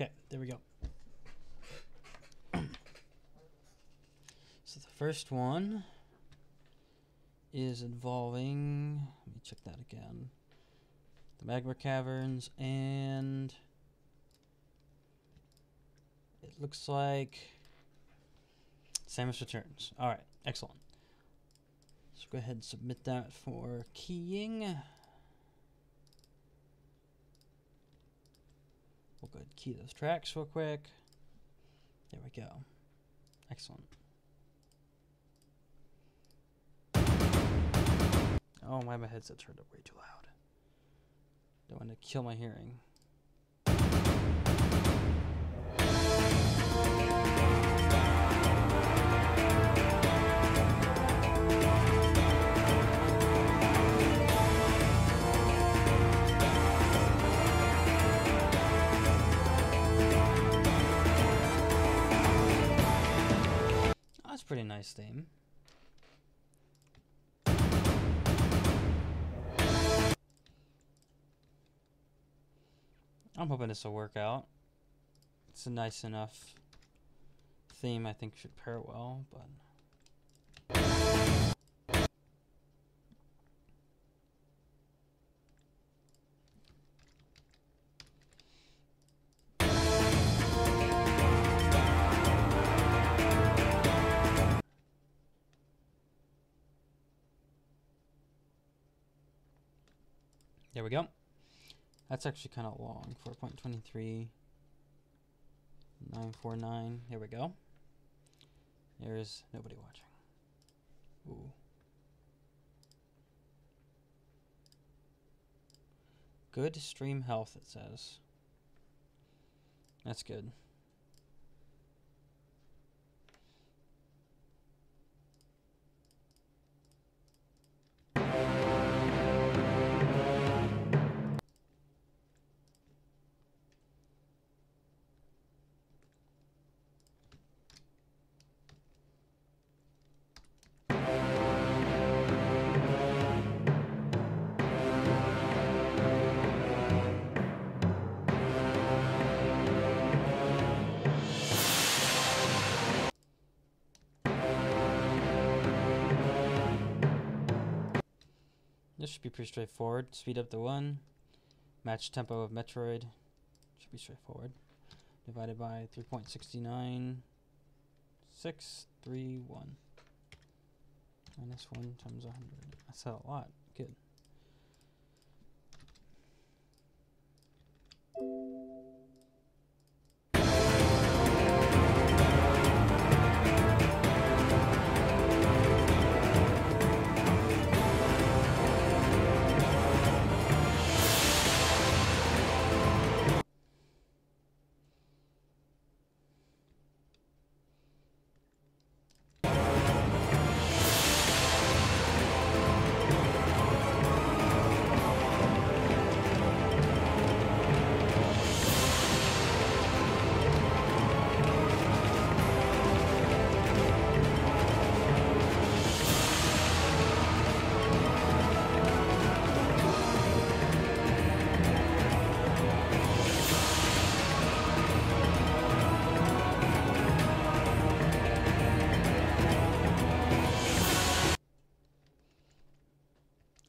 Okay, there we go. So the first one is involving, let me check that again, the magma caverns, and it looks like Samus Returns. All right, excellent. So go ahead and submit that for keying. We'll go ahead and key those tracks real quick. There we go. Excellent. Oh, my headset turned up way too loud. Don't want to kill my hearing. Oh, that's a pretty nice theme. I'm hoping this will work out. It's a nice enough theme. I think should pair well, but there we go. That's actually kind of long. 4.23, 949. Here we go. There's nobody watching. Ooh. Good stream health, it says. That's good. This should be pretty straightforward. Speed up to 1. Match tempo of Metroid. Should be straightforward. Divided by 3.69. 631. Minus 1 times 100. That's a lot. Good.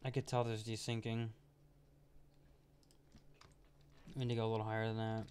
I could tell there's desyncing. We need to go a little higher than that.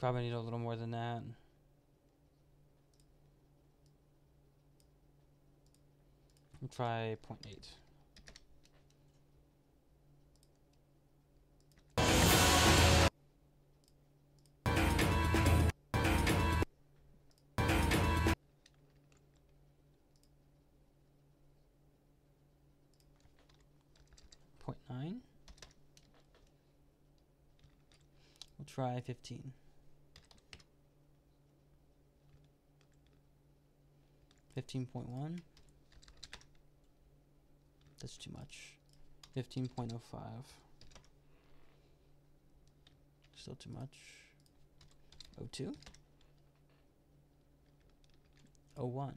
Probably need a little more than that. We'll try 0.8. Point 9. We'll try 15. 15.1. That's too much. 15.05. Still too much. 02. 01.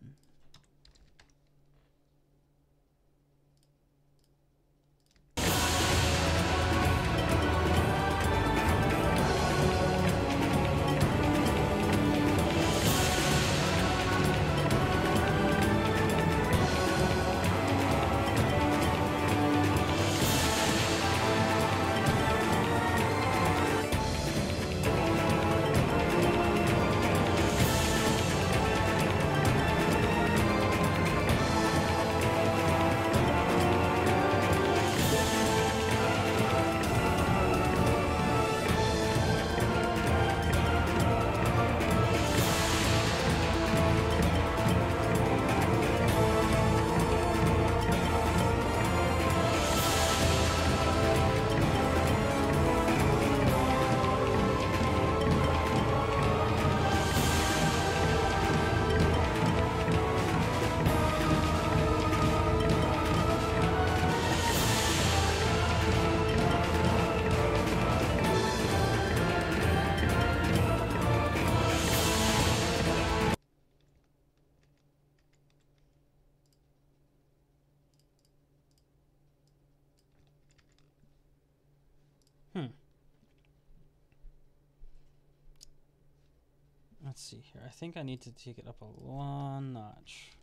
Let's see here. I think I need to take it up a one notch.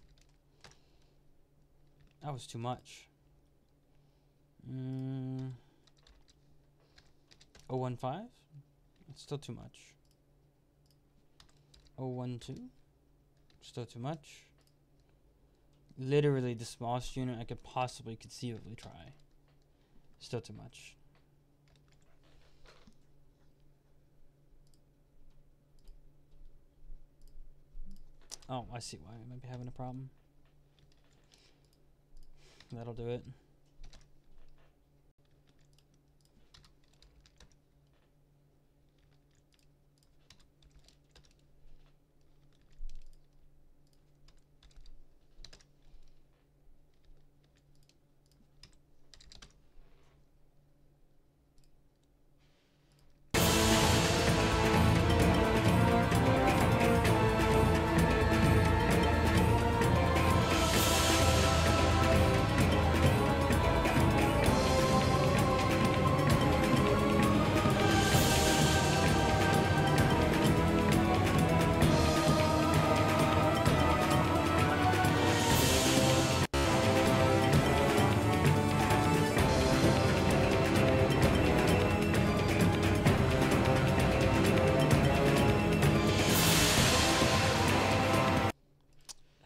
That was too much. 015? It's still too much. 012? Still too much. Literally the smallest unit I could possibly conceivably try. Still too much. Oh, I see why I might be having a problem. That'll do it.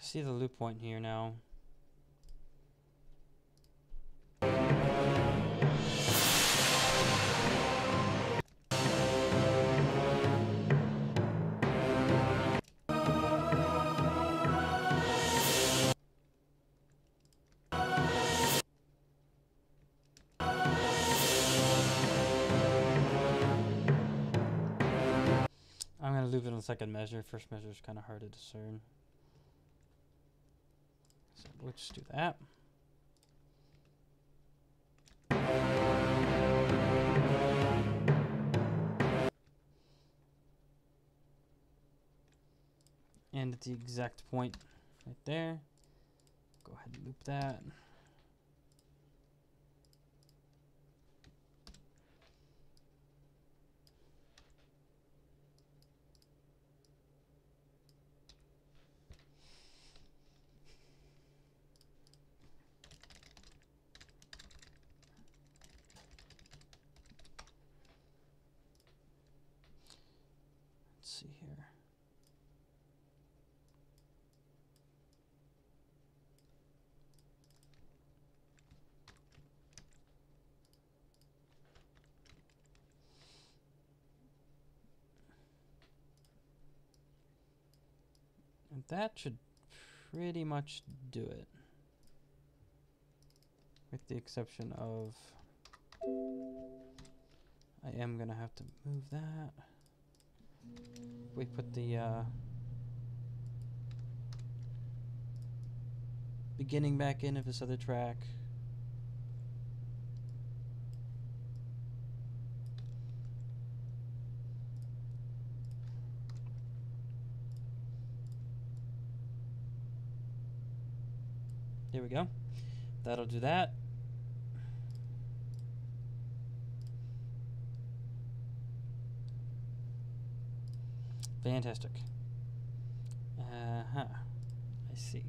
See the loop point here now. I'm gonna loop it on the second measure. First measure is kind of hard to discern. So we'll just do that. And at the exact point right there, go ahead and loop that. See here. And that should pretty much do it. With the exception of... I am going to have to move that. We put the beginning back in of this other track. There we go. That'll do that. Fantastic. I see.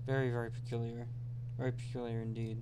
Very, very peculiar. Very peculiar indeed.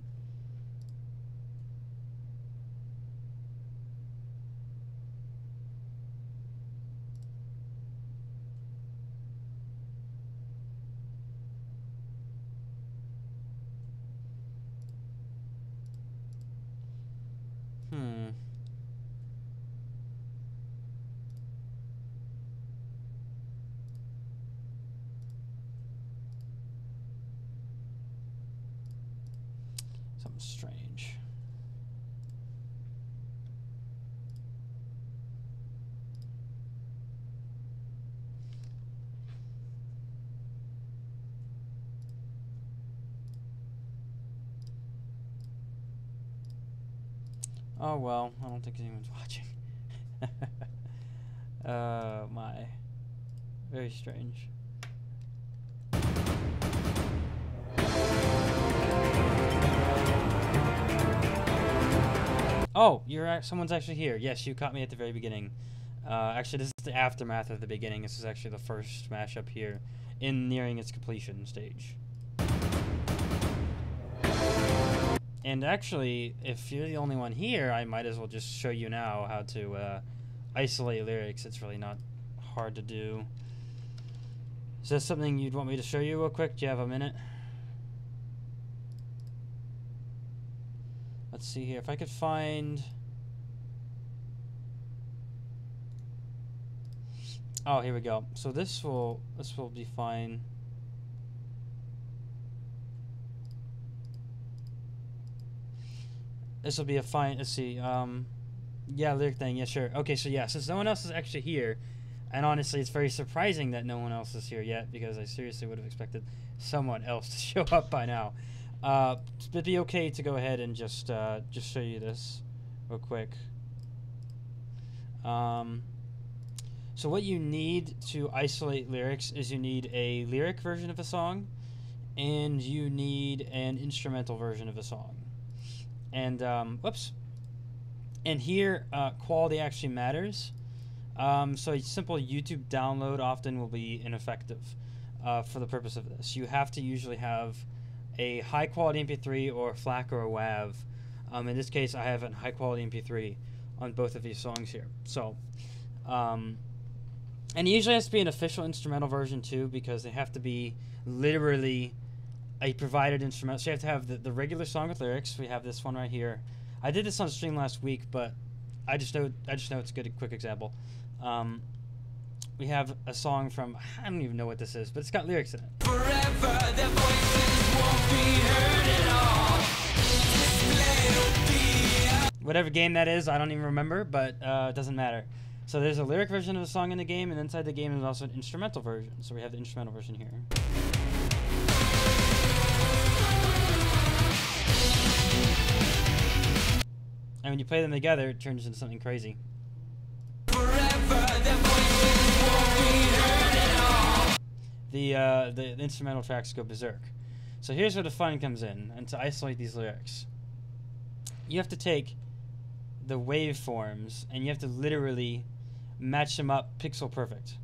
Something strange. Oh well, I don't think anyone's watching. My. Very strange. Oh, someone's actually here. Yes, you caught me at the very beginning. Actually, this is the aftermath of the beginning. This is actually the first mashup here, nearing its completion stage. And actually, if you're the only one here, I might as well just show you now how to isolate lyrics. It's really not hard to do. Is that something you'd want me to show you real quick? Do you have a minute? Let's see here. If I could find... Oh, here we go. So this will be fine. This will be a fine... Let's see. Yeah, lyric thing. Yeah, sure. Okay, so yeah, since no one else is actually here, and honestly, it's very surprising that no one else is here yet, because I seriously would have expected someone else to show up by now. It'd be okay to go ahead and just show you this real quick. So what you need to isolate lyrics is you need a lyric version of a song, and you need an instrumental version of a song. And whoops. And here, quality actually matters. So a simple YouTube download often will be ineffective for the purpose of this. You have to usually have a high quality MP3 or a FLAC or a WAV. In this case, I have a high quality MP3 on both of these songs here. So, and it usually has to be an official instrumental version too, because they have to be literally a provided instrumental. So you have to have the regular song with lyrics. We have this one right here. I did this on stream last week, but I just know it's a good quick example. We have a song from, I don't even know what this is, but it's got lyrics in it. Forever, their voices won't be heard at all. Whatever game that is, I don't even remember, but it doesn't matter. So there's a lyric version of the song in the game, and inside the game is also an instrumental version. So we have the instrumental version here. And when you play them together, it turns into something crazy. The instrumental tracks go berserk. So here's where the fun comes in, and to isolate these lyrics, you have to take the waveforms and you have to literally match them up pixel perfect.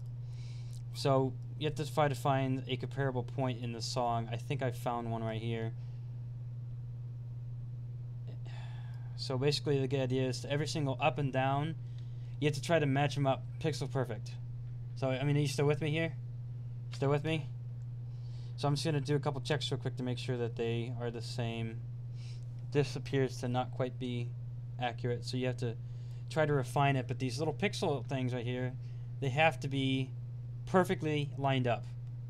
So you have to try to find a comparable point in the song. I think I found one right here. So basically the idea is to every single up and down, you have to try to match them up pixel perfect. So, I mean, are you still with me here? Still with me? So I'm just going to do a couple checks real quick to make sure that they are the same. This appears to not quite be accurate, so you have to try to refine it. But these little pixel things right here, they have to be perfectly lined up.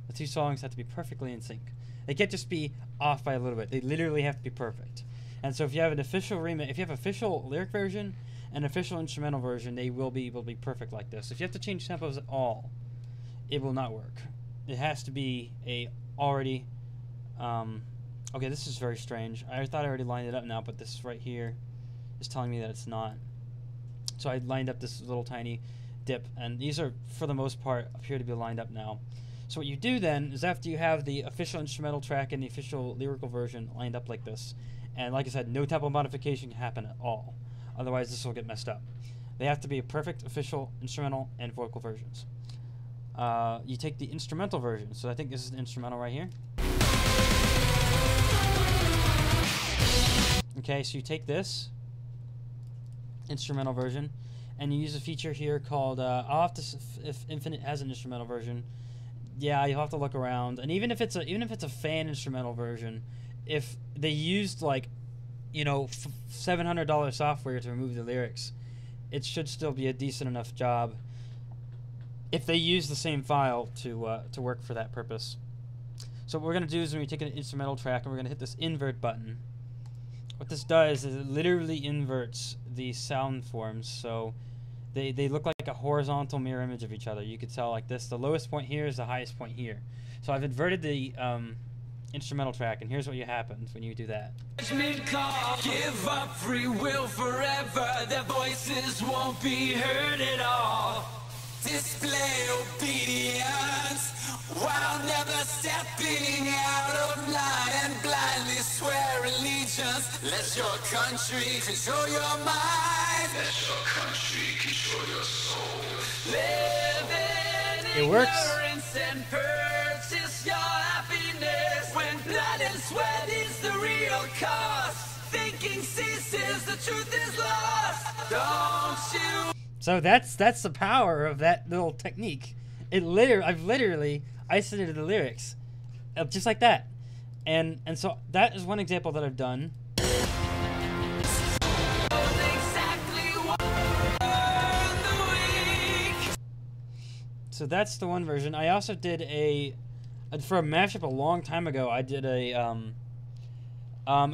The two songs have to be perfectly in sync. They can't just be off by a little bit. They literally have to be perfect. And so if you have an official remix, if you have official lyric version and official instrumental version, they will be perfect like this. If you have to change tempos at all, it will not work. It has to be a already okay, this is very strange. I thought I already lined it up now, but this right here is telling me that it's not. So I lined up this little tiny dip, and these are, for the most part, appear to be lined up now. So what you do then is, after you have the official instrumental track and the official lyrical version lined up like this, and like I said, no tempo modification can happen at all. Otherwise, this will get messed up. They have to be a perfect official instrumental and vocal versions. You take the instrumental version. So I think this is the instrumental right here. Okay, so you take this instrumental version, and you use a feature here called, I'll have to, if Infinite has an instrumental version, yeah, you'll have to look around. And even if it's a fan instrumental version, if they used, like, you know, $700 software to remove the lyrics, it should still be a decent enough job if they use the same file to work for that purpose. So what we're going to do is, when we take an instrumental track and we're going to hit this invert button, what this does is it literally inverts the sound forms, so they look like a horizontal mirror image of each other. You could tell like this. The lowest point here is the highest point here. So I've inverted the instrumental track, and here's what happens when you do that. Give up free will forever. Their voices won't be heard at all. Display obedience while never stepping out of line, and blindly swear allegiance. Let your country control your mind. Let your country control your soul. Live in ignorance and purchase your happiness, when blood and sweat is the real cost. Thinking ceases, the truth is lost. Don't you? So that's the power of that little technique. I've literally isolated the lyrics, just like that, and so that is one example that I've done. So that's the one version. I also did for a mashup a long time ago. I did are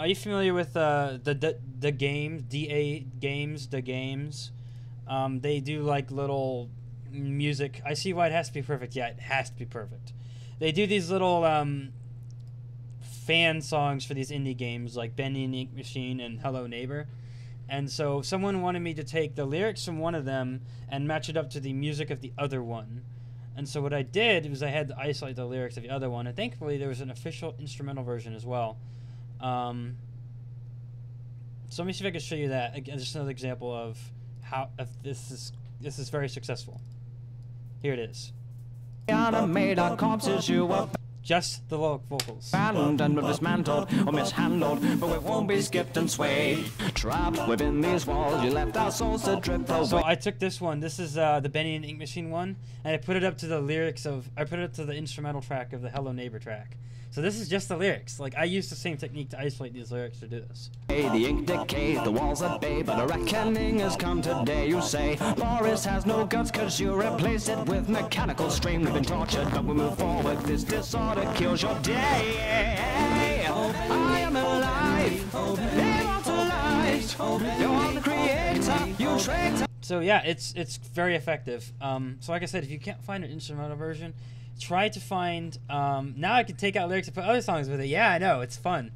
you familiar with the games, the games? They do like little music. I see why it has to be perfect. Yeah, it has to be perfect. They do these little fan songs for these indie games like Bendy and the Ink Machine and Hello Neighbor. And so someone wanted me to take the lyrics from one of them and match it up to the music of the other one. And so what I did was I had to isolate the lyrics of the other one, and thankfully there was an official instrumental version as well. So let me see if I can show you that. Again, just another example of how this is very successful. Here it is. Just the vocals. And dismantled or mishandled, but we won't be skipped and swayed. Trapped within these walls, you left our souls to drift away. So I took this one. This is the Benny and Ink Machine one, and I put it up to the lyrics of. I put it up to the instrumental track of the Hello Neighbor track. So this is just the lyrics. Like, I used the same technique to isolate these lyrics to do this. Hey, the ink decays, the walls at bay, but a reckoning has come today. You say Boris has no guts, cause you replace it with mechanical stream. We've been tortured, but we move forward. This disorder kills your day. I am alive. They want to lie. You are the creator. You traitor. So yeah, it's very effective. So like I said, if you can't find an instrumental version, try to find, now I can take out lyrics and put other songs with it. Yeah, I know, it's fun.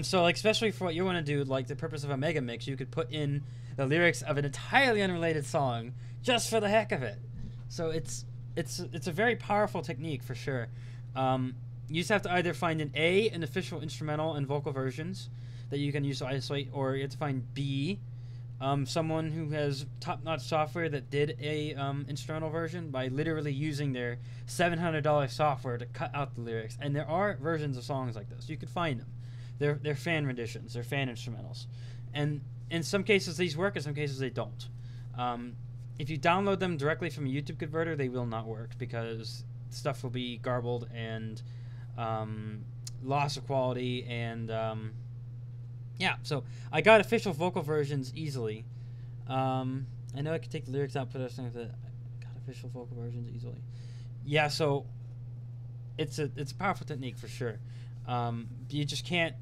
So like, especially for what you want to do, like the purpose of a mega mix, you could put in the lyrics of an entirely unrelated song just for the heck of it. So it's a very powerful technique for sure. You just have to either find an official instrumental and vocal versions that you can use to isolate, or you have to find B, someone who has top-notch software that did a instrumental version by literally using their $700 software to cut out the lyrics. And there are versions of songs like this. You could find them. They're fan renditions. They're fan instrumentals. And in some cases these work, in some cases they don't. If you download them directly from a YouTube converter, they will not work because stuff will be garbled and loss of quality and yeah. So I got official vocal versions easily. I know I could take the lyrics out, put everything that I got official vocal versions easily. Yeah, so it's a powerful technique for sure. You just can't.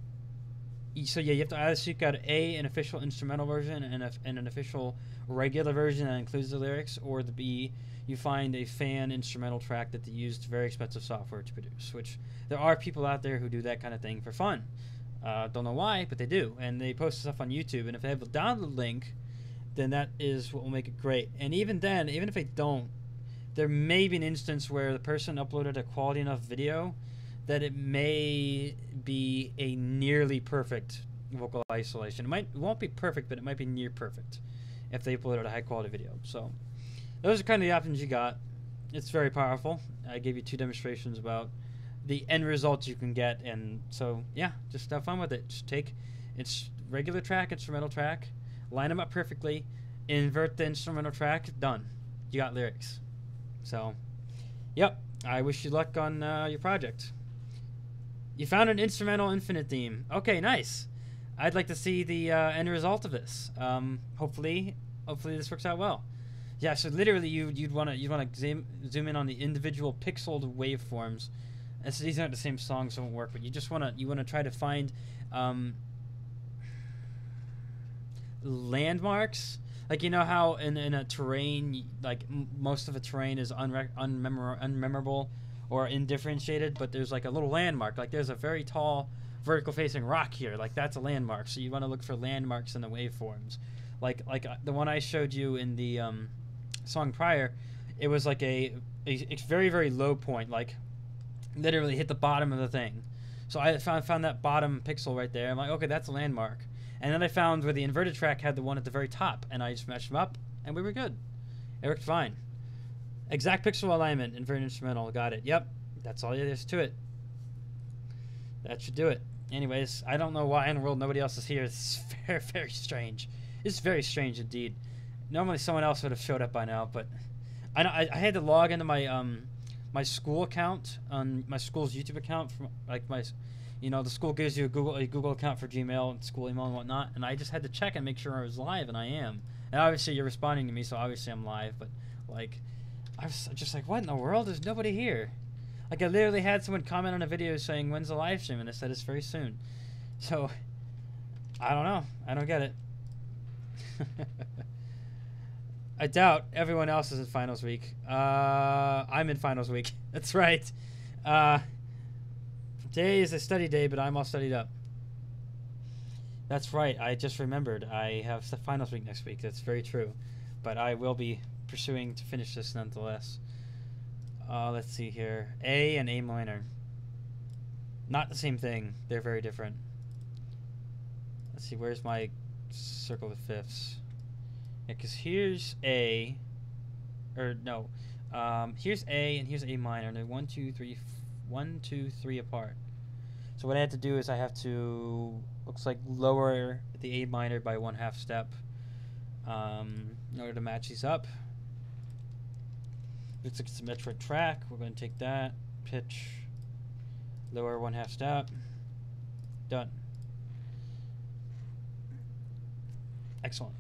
So yeah, you have to either seek out an official instrumental version and an official regular version that includes the lyrics, or the B, you find a fan instrumental track that they used very expensive software to produce. Which there are people out there who do that kind of thing for fun. Don't know why, but they do, and they post stuff on YouTube. And if they have a download link, then that is what will make it great. And even then, even if they don't, there may be an instance where the person uploaded a quality enough video that it may be a nearly perfect vocal isolation. It won't be perfect, but it might be near perfect if they uploaded a high quality video. So those are kind of the options you got. It's very powerful. I gave you 2 demonstrations about the end results you can get, and so yeah, just have fun with it. Just take its regular track, instrumental track, line them up perfectly, invert the instrumental track, done. You got lyrics. So, yep, I wish you luck on your project. You found an instrumental infinite theme. Okay, nice. I'd like to see the end result of this. Hopefully this works out well. Yeah, so literally you'd want to zoom in on the individual pixeled waveforms. And so these aren't the same songs, so it won't work. But you want to try to find landmarks. Like, you know how in a terrain, like most of a terrain is unmemorable or indifferentiated, but there's like a little landmark. Like there's a very tall vertical facing rock here. Like that's a landmark. So you want to look for landmarks in the waveforms. Like the one I showed you in the song prior, it was like a very, very low point, like literally hit the bottom of the thing. So I found that bottom pixel right there. I'm like, okay, that's a landmark. And then I found where the inverted track had the one at the very top, and I just matched them up, and we were good. It worked fine. Exact pixel alignment, inverted instrumental, got it. Yep, that's all there is to it. That should do it. Anyways, I don't know why in the world nobody else is here. It's very, very strange. It's very strange indeed. Normally someone else would have showed up by now, but I had to log into my my school account on my school's YouTube account from like my. You know, the school gives you a Google account for Gmail and school email and whatnot, and I just had to check and make sure I was live, and I am. And obviously you're responding to me, so obviously I'm live, but like I was just like, what in the world? There's nobody here. Like I literally had someone comment on a video saying, when's the live stream? And I said it's very soon. So I don't know. I don't get it. I doubt everyone else is in finals week. I'm in finals week. That's right. Today is a study day, but I'm all studied up. That's right. I just remembered. I have finals week next week. That's very true. But I will be pursuing to finish this nonetheless. Let's see here. A and A minor. Not the same thing. They're very different. Let's see. Where's my circle of fifths? Yeah, because here's A. Or no. Here's A and here's A minor. And they're 1, 2, 3, 1, 2, 3 apart. So what I have to do is I have to, looks like, lower the A minor by 1/2 step in order to match these up. Looks like it's a metric track. We're going to take that, pitch, lower 1/2 step, done. Excellent.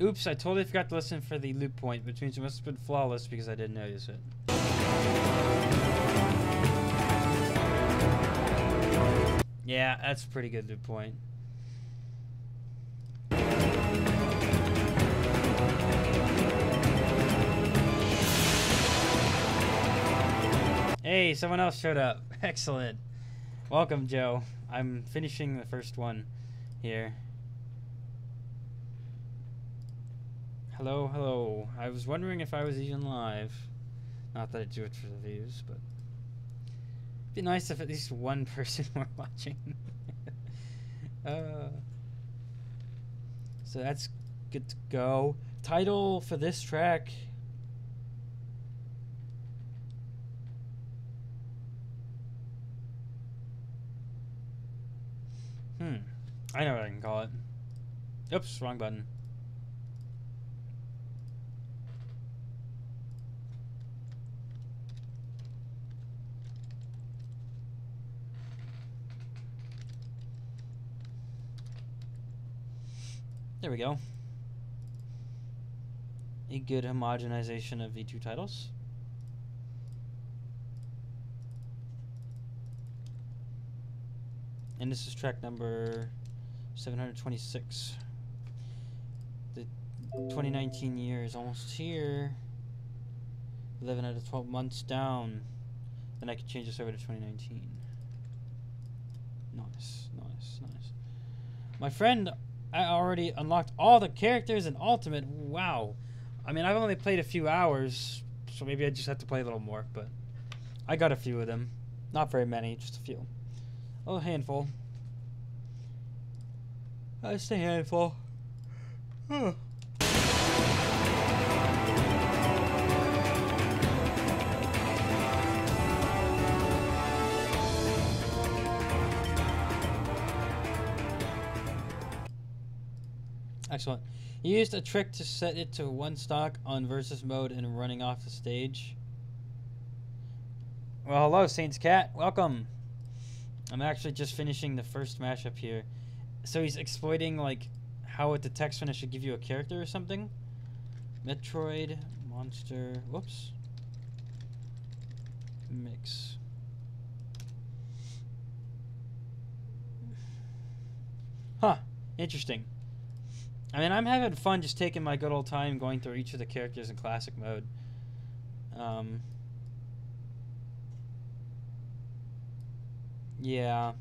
Oops, I totally forgot to listen for the loop point, which means it must have been flawless because I didn't notice it. Yeah, that's a pretty good loop point. Hey, someone else showed up. Excellent. Welcome, Joe. I'm finishing the first one here. Hello, hello. I was wondering if I was even live. Not that I do it for the views, but it'd be nice if at least one person were watching. So that's good to go. Title for this track. I know what I can call it. Oops, wrong button. There we go. A good homogenization of the two titles. And this is track number 726. The 2019 year is almost here. 11 out of 12 months down. Then I can change this over to 2019. Nice, nice, nice. My friend, I already unlocked all the characters in Ultimate. Wow. I mean, I've only played a few hours, so maybe I just have to play a little more, but I got a few of them. Not very many, just a few. A handful. Just a handful. Huh. Excellent. You used a trick to set it to one stock on versus mode and running off the stage. Well, hello, Saints Cat. Welcome. I'm actually just finishing the first mashup here. So he's exploiting, like, how it detects when it should give you a character or something. Metroid, monster, whoops. Mix. Huh, interesting. I mean, I'm having fun just taking my good old time going through each of the characters in classic mode. Yeah.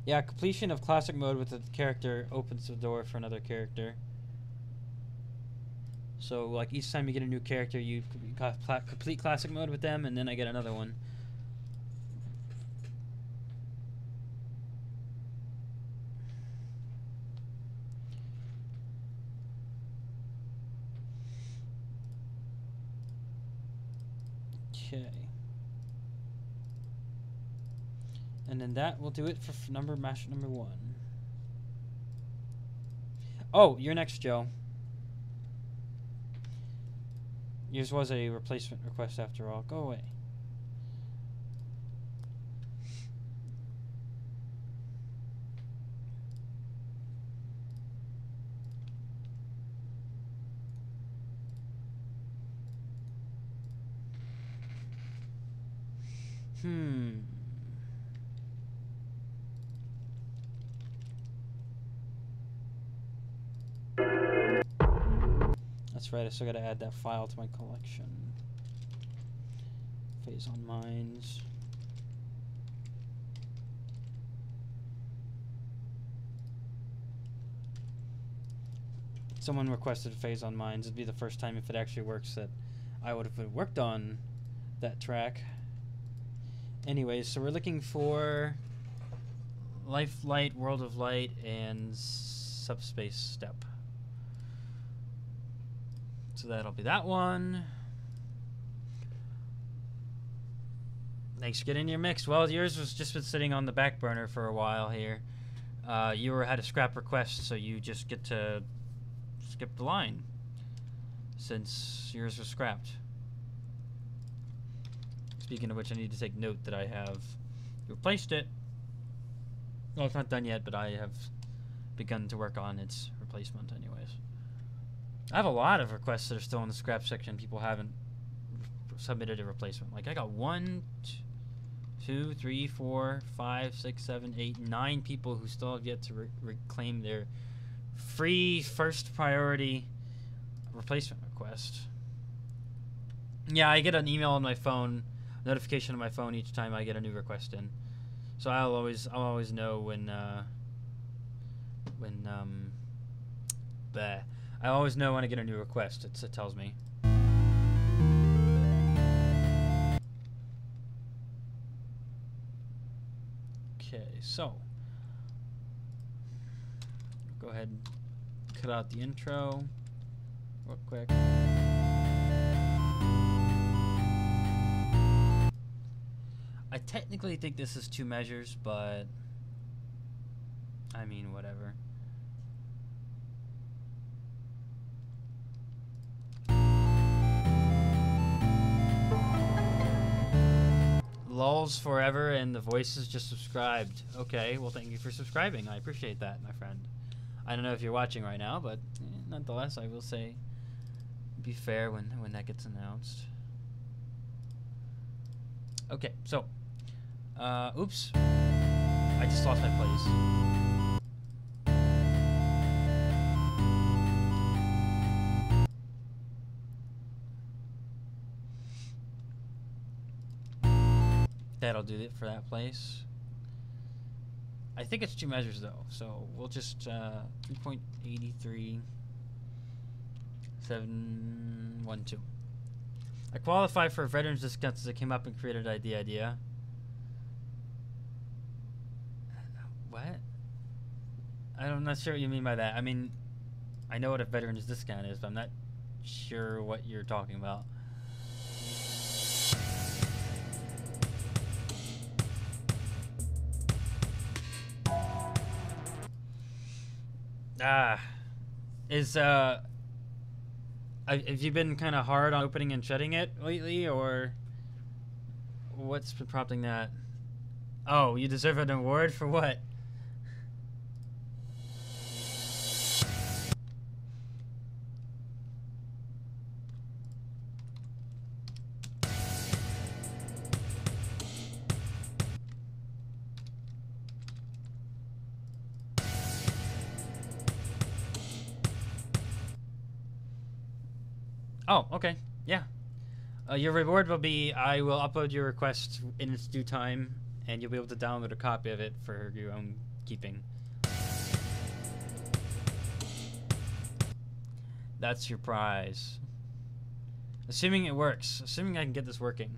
Yeah, completion of classic mode with a character opens the door for another character. So, like, each time you get a new character, you complete classic mode with them, and then I get another one. Okay. And then that will do it for mashup number 1. Oh, you're next, Joe. Yours was a replacement request after all. Go away. That's right, I still gotta add that file to my collection. Phase on Minds. Someone requested Phase on Minds. It'd be the first time, if it actually works, that I would have worked on that track. Anyways, so we're looking for Life Light, World of Light, and Subspace Step. So that'll be that one. Thanks for getting your mix. Well, yours was just been sitting on the back burner for a while here. You had a scrap request, so you just get to skip the line since yours was scrapped. Speaking of which, I need to take note that I have replaced it Well, it's not done yet, but I have begun to work on its replacement anyways. I have a lot of requests that are still in the scrap section. People haven't submitted a replacement. Like, I got 1, 2, 3, 4, 5, 6, 7, 8, 9 people who still have yet to reclaim their free first priority replacement request. Yeah, I get an email on my phone, notification on my phone each time I get a new request in. So I'll always know when I always know when I get a new request. It tells me. Okay, so go ahead and cut out the intro real quick. I technically think this is 2 measures, but I mean, whatever. Lulls forever and the voice is just subscribed. Okay, well, thank you for subscribing. I appreciate that, my friend. I don't know if you're watching right now, but nonetheless, I will say, be fair when that gets announced. Okay, so, oops, I just lost my place. That'll do it for that place. I think it's 2 measures though, so we'll just 3.83 712. I qualify for a veterans discount as it came up and created the idea. What? I'm not sure what you mean by that. I mean, I know what a veterans discount is, but I'm not sure what you're talking about. Have you been kind of hard on opening and shutting it lately, or what's been prompting that? Oh, you deserve an award for what? Oh, okay. Yeah. Your reward will be, I will upload your request in its due time, and you'll be able to download a copy of it for your own keeping. That's your prize. Assuming it works. Assuming I can get this working.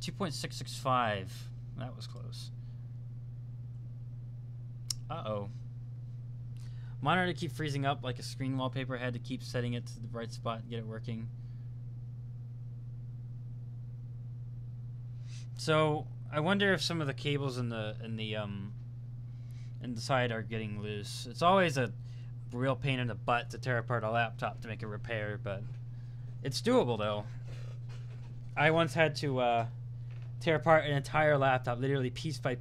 2.665. That was close. Uh-oh. Monitor to keep freezing up like a screen wallpaper. Had to keep setting it to the right spot and get it working. So I wonder if some of the cables in the side are getting loose. It's always a real pain in the butt to tear apart a laptop to make a repair, but it's doable though. I once had to tear apart an entire laptop, literally piece by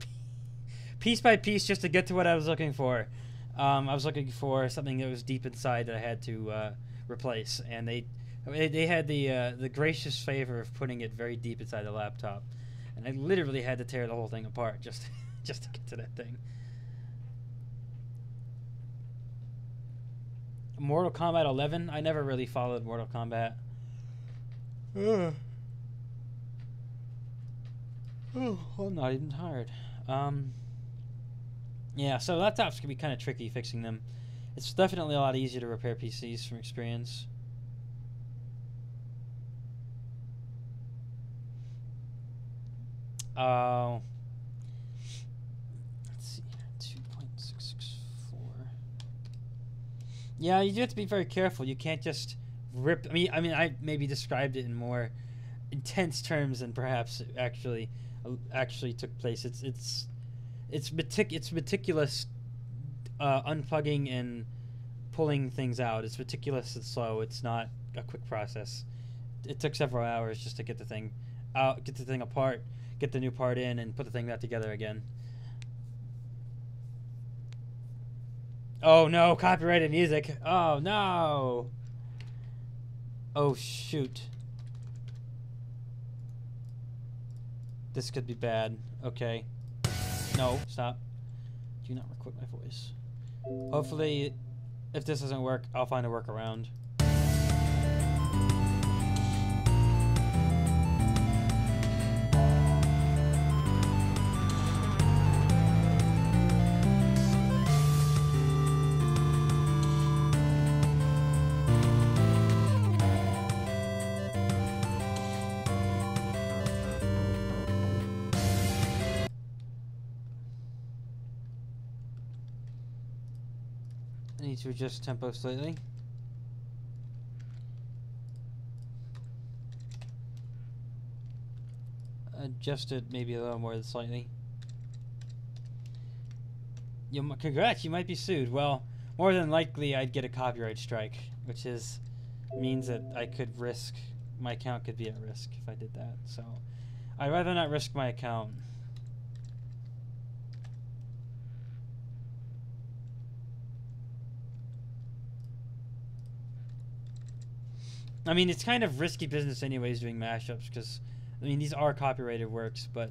piece, just to get to what I was looking for. I was looking for something that was deep inside that I had to replace, and they had the gracious favor of putting it very deep inside the laptop, and I literally had to tear the whole thing apart just to get to that thing. Mortal Kombat 11. I never really followed Mortal Kombat. Oh, I'm not even tired. Yeah, so laptops can be kind of tricky fixing them. It's definitely a lot easier to repair PCs from experience. Let's see, 2.664. Yeah, you do have to be very careful. You can't just rip. I mean, I maybe described it in more intense terms than perhaps actually took place. It's meticulous unplugging and pulling things out. It's meticulous and slow. It's not a quick process. It took several hours just to get the thing out, get the thing apart, get the new part in, and put the thing back together again. Oh no, copyrighted music. Oh no. Oh shoot. This could be bad. Okay. No, stop. Do not record my voice. Hopefully, if this doesn't work, I'll find a workaround. I need to adjust tempo slightly. Adjust it maybe a little more than slightly. Congrats, you might be sued. Well, more than likely I'd get a copyright strike, which means that I could risk, my account could be at risk if I did that. So I'd rather not risk my account. I mean, it's kind of risky business anyways doing mashups, because, I mean, these are copyrighted works, but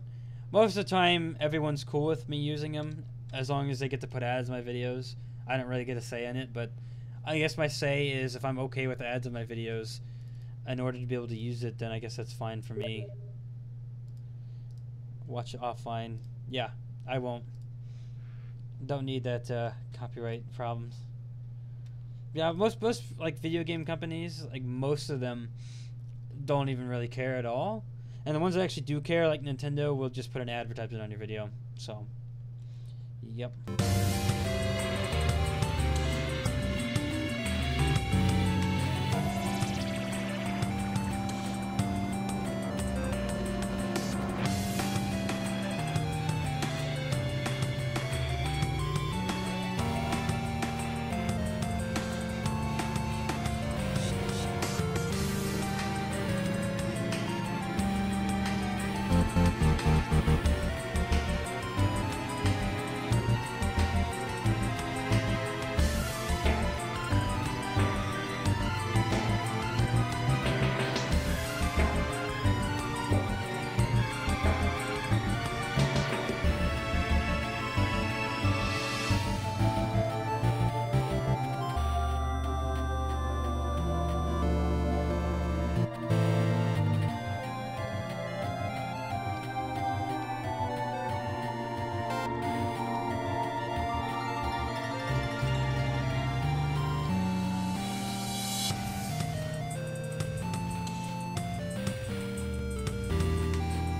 most of the time everyone's cool with me using them as long as they get to put ads in my videos. I don't really get a say in it, but I guess my say is if I'm okay with ads in my videos in order to be able to use it, then I guess that's fine for me. Watch it offline. Yeah, I won't. Don't need that copyright problems. Yeah, most like video game companies, like most of them don't even really care at all. And the ones that actually do care, like Nintendo, will just put an advertisement on your video. So, yep.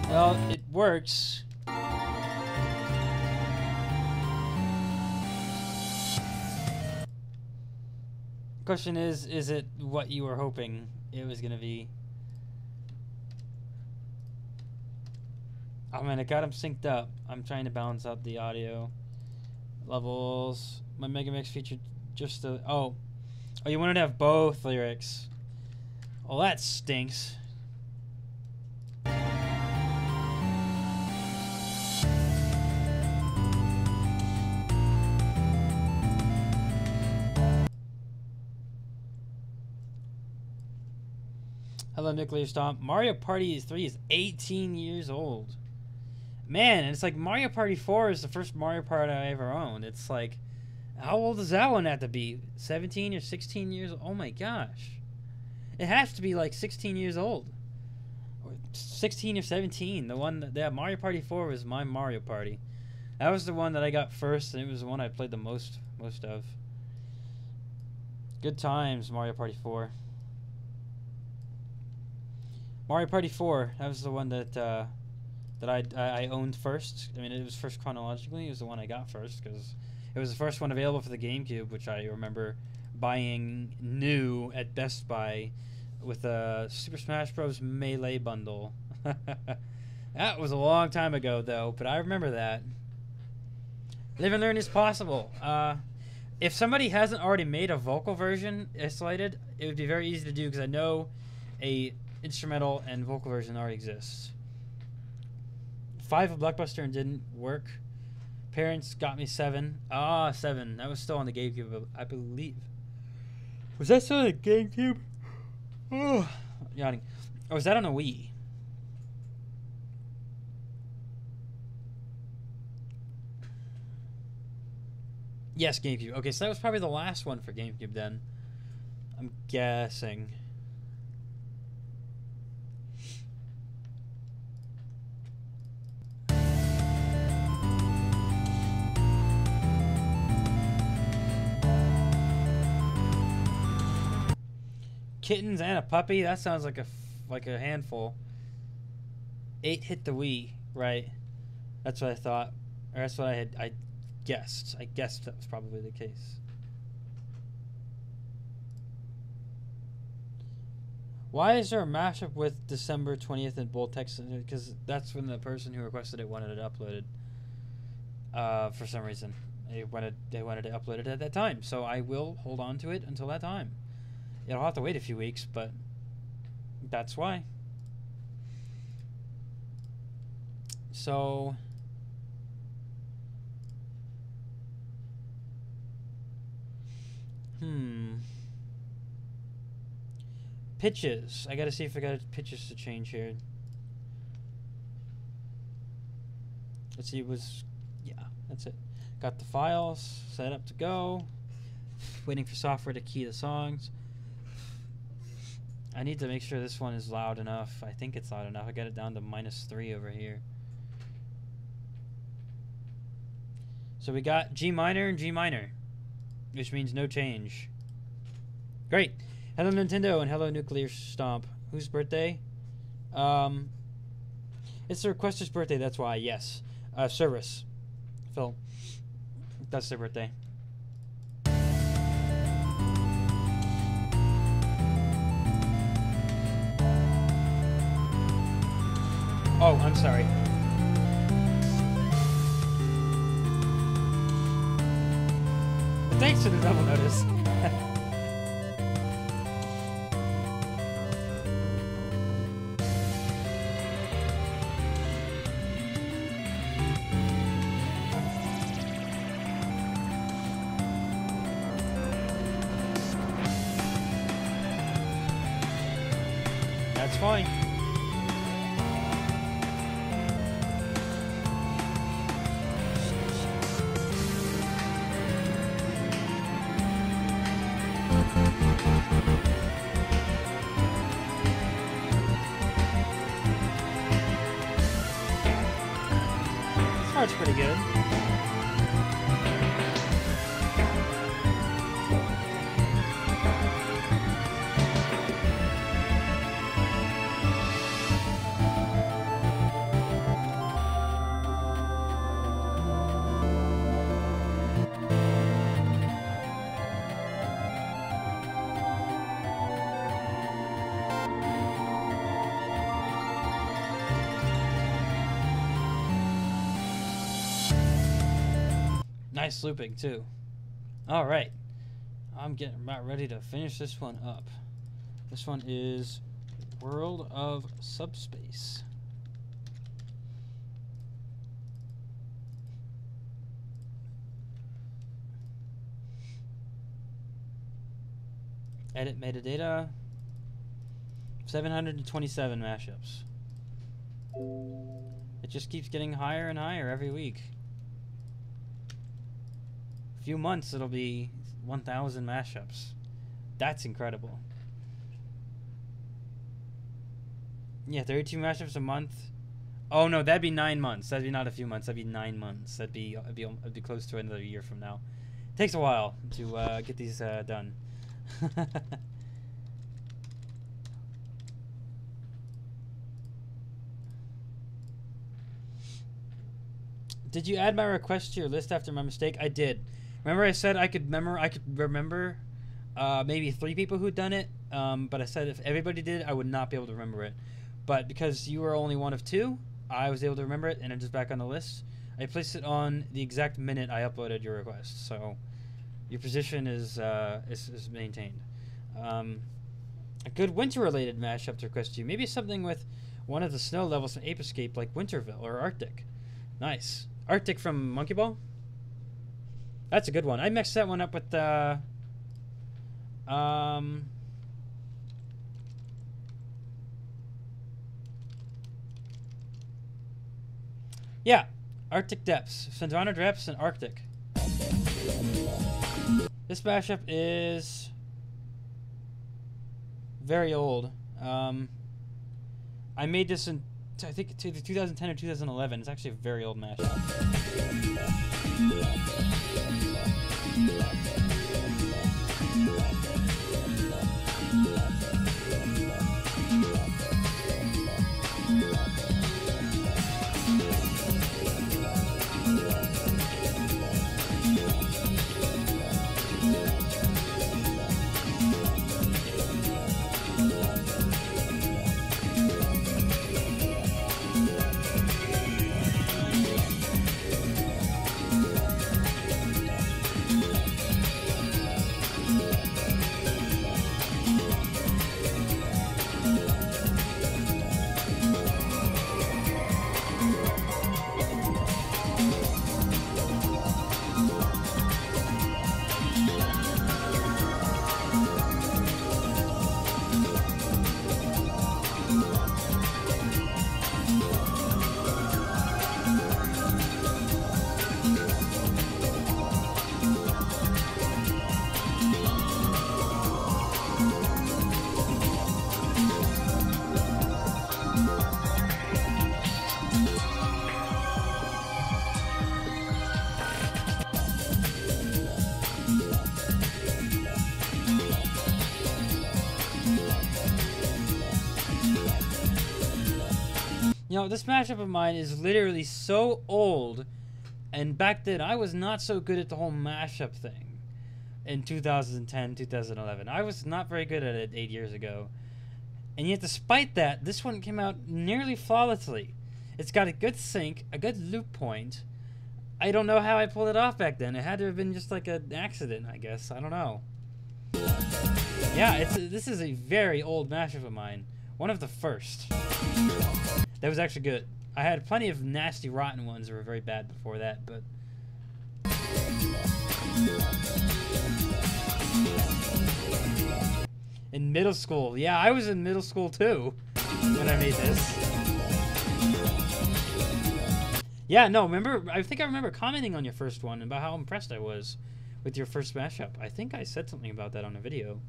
Well, it works. Question is it what you were hoping it was gonna be? Oh man, I got them synced up. I'm trying to balance out the audio levels. My Megamix featured just the oh, you wanted to have both lyrics. Well, that stinks. Hello, Nuclear Stomp. Mario Party 3 is 18 years old. Man, and it's like Mario Party 4 is the first Mario Party I ever owned. It's like, how old does that one have to be? 17 or 16 years old? Oh my gosh. It has to be like 16 years old. Or 16 or 17. The one that Mario Party 4 was my Mario Party. That was the one that I got first, and it was the one I played the most of. Good times, Mario Party 4. Mario Party 4, that was the one that I owned first. I mean, it was first chronologically. It was the one I got first because it was the first one available for the GameCube, which I remember buying new at Best Buy with a Super Smash Bros. Melee bundle. That was a long time ago, though, but I remember that. Live and learn is possible. If somebody hasn't already made a vocal version isolated, it would be very easy to do because I know a instrumental and vocal version already exists. 5 of Blockbuster and didn't work, Parents got me 7. Ah, 7. That was still on the GameCube, I believe. Was that still on the GameCube? Oh, yawning. Or was that on a Wii? Yes, GameCube. Okay, so that was probably the last one for GameCube then. I'm guessing. Kittens and a puppy? That sounds like a handful. 8 hit the Wii, right? That's what I thought. Or that's what I guessed. I guessed that was probably the case. Why is there a mashup with December 20th in bold text? Because that's when the person who requested it wanted it uploaded. For some reason. They wanted to upload it at that time. So I will hold on to it until that time. It'll have to wait a few weeks, but that's why. So pitches. I gotta see if I got pitches to change here. Let's see, yeah, that's it. Got the files set up to go. Waiting for software to key the songs. I need to make sure this one is loud enough. I think it's loud enough. I got it down to -3 over here. So we got G minor and G minor, which means no change. Great. Hello Nintendo and hello Nuclear Stomp. Whose birthday? It's the requester's birthday, that's why, yes. Cerberus. Phil. That's their birthday. Oh, I'm sorry. Thanks for the double notice. That's fine. This part's pretty good. Nice looping too. All right, I'm getting about ready to finish this one up. This one is World of Subspace. Edit metadata. 727 mashups. It just keeps getting higher and higher every week. Few months it'll be 1,000 mashups. That's incredible. Yeah, 32 mashups a month. Oh no, that'd be 9 months. That'd be not a few months. That'd be 9 months. That'd be close to another year from now. Takes a while to get these done. Did you add my request to your list after my mistake? I did. Remember I said I could remember maybe 3 people who'd done it, but I said if everybody did, I would not be able to remember it. But because you were only one of 2, I was able to remember it, and it's just back on the list. I placed it on the exact minute I uploaded your request, so your position is maintained. A good winter-related mashup to request you. Maybe something with one of the snow levels from Ape Escape, like Winterville or Arctic. Nice. Arctic from Monkey Ball. That's a good one. I mixed that one up with yeah, Arctic Depths, Sandrona Depths, and Arctic. This mashup is very old. I made this in, I think, 2010 or 2011. It's actually a very old mashup. You know, this mashup of mine is literally so old, and back then I was not so good at the whole mashup thing in 2010, 2011. I was not very good at it 8 years ago. And yet, despite that, this one came out nearly flawlessly. It's got a good sync, a good loop point. I don't know how I pulled it off back then. It had to have been just like an accident, I guess. I don't know. Yeah, this is a very old mashup of mine. One of the first. That was actually good. I had plenty of nasty, rotten ones that were very bad before that, but... In middle school. Yeah, I was in middle school too when I made this. Yeah, no, remember, I think I remember commenting on your first one about how impressed I was with your first mashup. I think I said something about that on a video.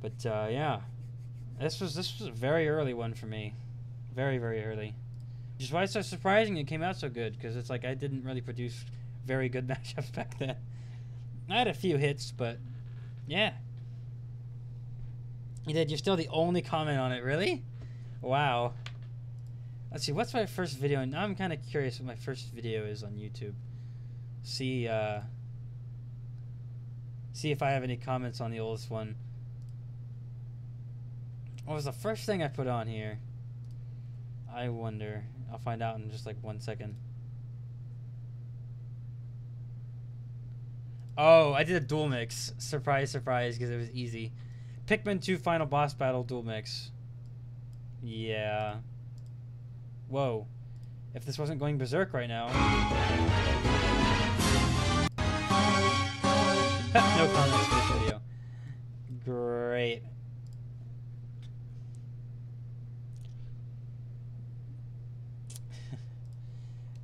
But, yeah. This was a very early one for me. Very, very early. Which is why it's so surprising it came out so good, because it's like I didn't really produce very good mashups back then. I had a few hits, but yeah. You did. You're still the only comment on it, really? Wow. Let's see, what's my first video? Now I'm kind of curious what my first video is on YouTube. See if I have any comments on the oldest one. What was the first thing I put on here? I wonder. I'll find out in just like 1 second. Oh, I did a dual mix. Surprise, surprise, because it was easy. Pikmin 2 Final Boss Battle dual mix. Yeah. Whoa. If this wasn't going berserk right now. No comments for this video. Great.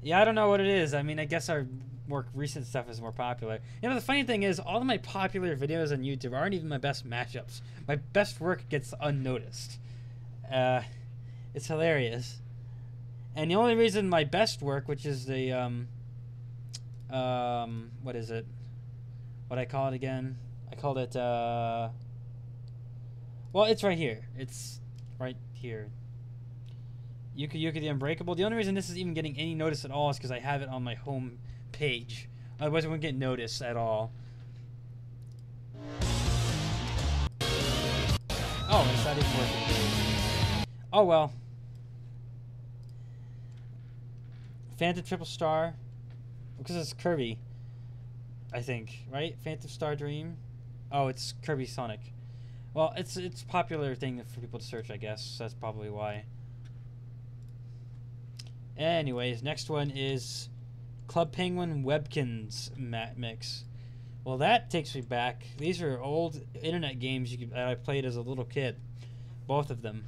Yeah, I don't know what it is. I mean, I guess our more recent stuff is more popular. You know, the funny thing is, all of my popular videos on YouTube aren't even my best mashups. My best work gets unnoticed. It's hilarious. And the only reason my best work, which is the, what is it? What'd I call it again? I called it, well, it's right here. It's right here. Yuka the Unbreakable. The only reason this is even getting any notice at all is because I have it on my home page. Otherwise, it wouldn't get noticed at all. Oh, it's not even working. Oh, well. Phantom Triple Star. Because it's Kirby. I think, right? Phantom Star Dream. Oh, it's Kirby Sonic. Well, it's a popular thing for people to search, I guess. That's probably why. Anyways, next one is Club Penguin Webkins mix. Well, that takes me back. These are old internet games that I played as a little kid. Both of them.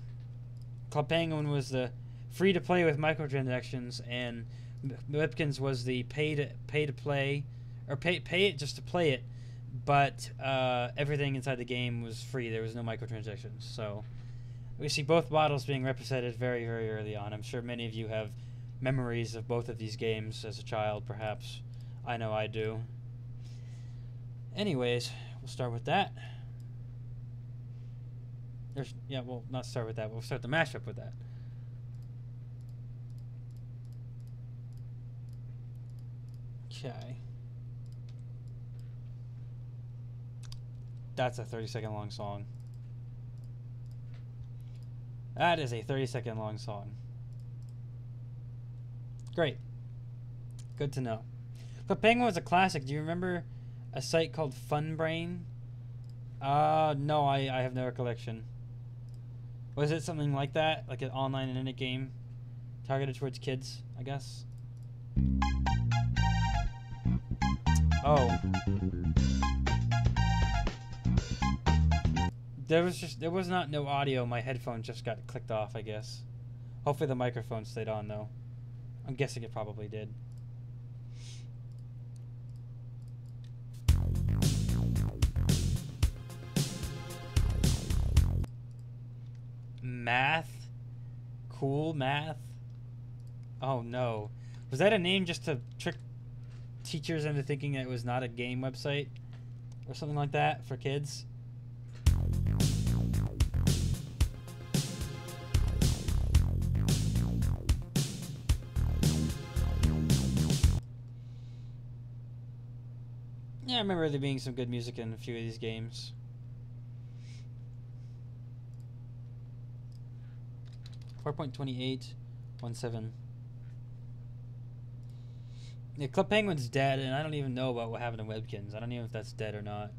Club Penguin was the free to play with microtransactions, and Webkins was the pay to play, or pay it just to play it, but everything inside the game was free. There was no microtransactions. So we see both models being represented very, very early on. I'm sure many of you have memories of both of these games as a child, perhaps. I know I do. Anyways, we'll start with that. We'll not start with that. We'll start the mashup with that. Okay. That's a 30-second long song. That is a 30-second long song. Great. Good to know. But Penguin was a classic. Do you remember a site called Funbrain? No, I have no recollection. Was it something like that? Like an online internet game targeted towards kids, I guess? Oh. There was not no audio. My headphone just got clicked off, I guess. Hopefully the microphone stayed on, though. I'm guessing it probably did. Math? Cool math? Oh no. Was that a name just to trick teachers into thinking that it was not a game website? Or something like that for kids? Yeah, I remember there being some good music in a few of these games. .2817. Yeah, Club Penguin's dead, and I don't even know about what happened to Webkins. I don't even know if that's dead or not.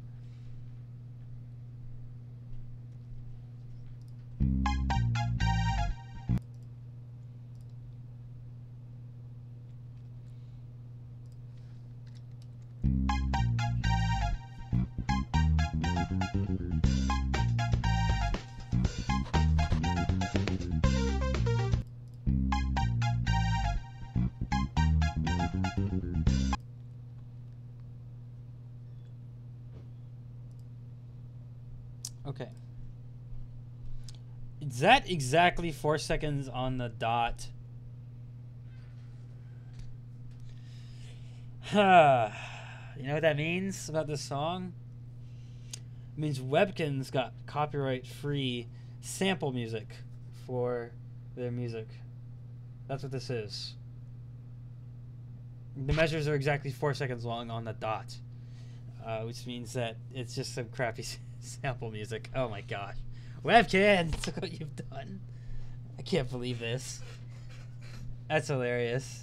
Okay. Is that exactly 4 seconds on the dot? You know what that means about this song? It means Webkins got copyright-free sample music for their music. That's what this is. The measures are exactly 4 seconds long on the dot, which means that it's just some crappy sample music. Oh my gosh. Webkins, look what you've done. I can't believe this. That's hilarious.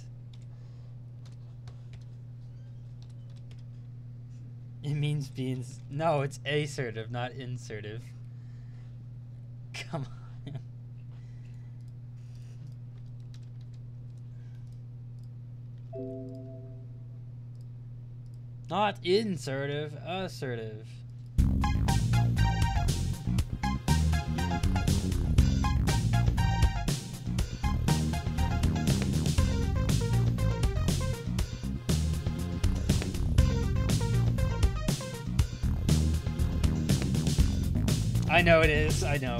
It means being... No, it's assertive, not insertive. Come on. Not insertive, assertive. I know it is, I know.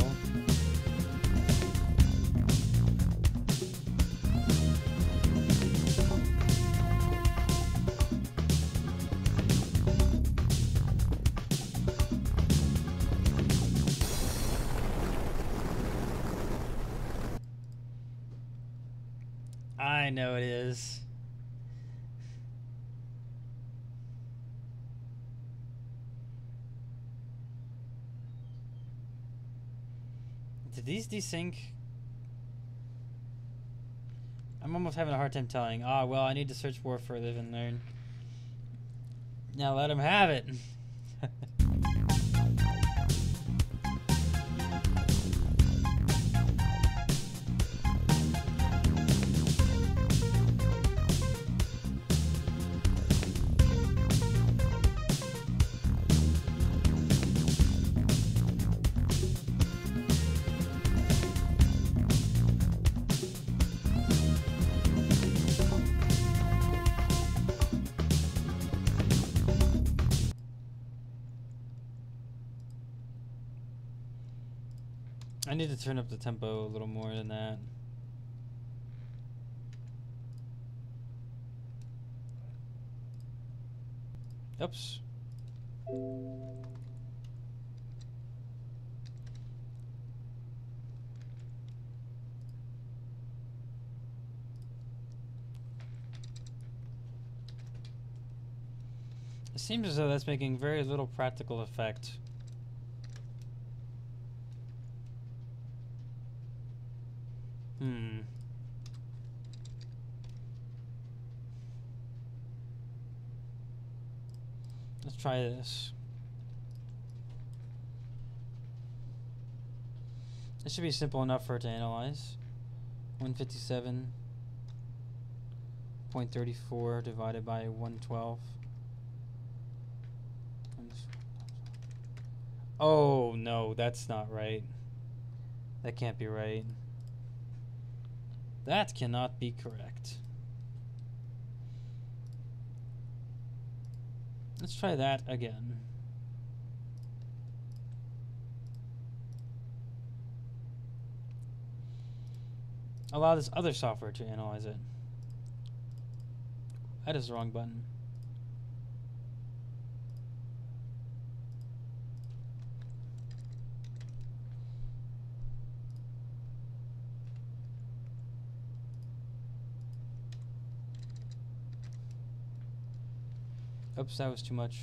I know it is. Did these desync? I'm almost having a hard time telling. Ah, well, I need to search more for live and learn. Now let him have it. need to turn up the tempo a little more than that. Oops. It seems as though that's making very little practical effect. Let's try this. This should be simple enough for it to analyze. 157.34 divided by 112. Oh, no, that's not right. That can't be right. That cannot be correct. Let's try that again. Allow this other software to analyze it. That is the wrong button. Oops, that was too much.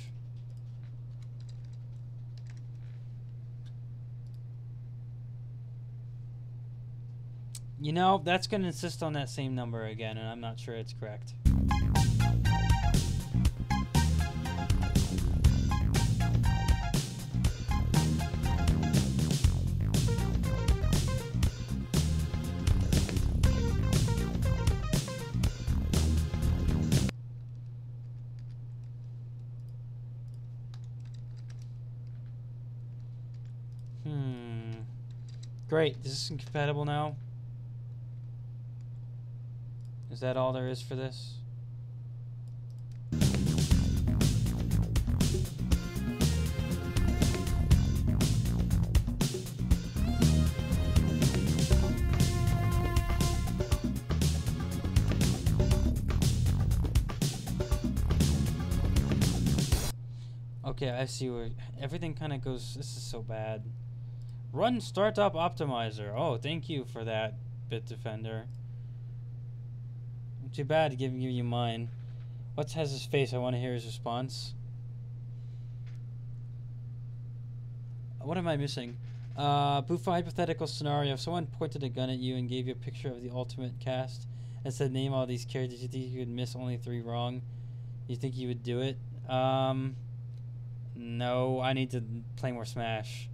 You know, that's going to insist on that same number again, and I'm not sure it's correct. Great. Is this incompatible now? Is that all there is for this? Okay, I see where everything kind of goes. This is so bad. Run Startup Optimizer. Oh, thank you for that, Bitdefender. Too bad to give you mine. What has his face? I want to hear his response. What am I missing? Bufo hypothetical scenario. If someone pointed a gun at you and gave you a picture of the ultimate cast and said name all these characters, you think you would miss only 3 wrong? You think you would do it? No, I need to play more Smash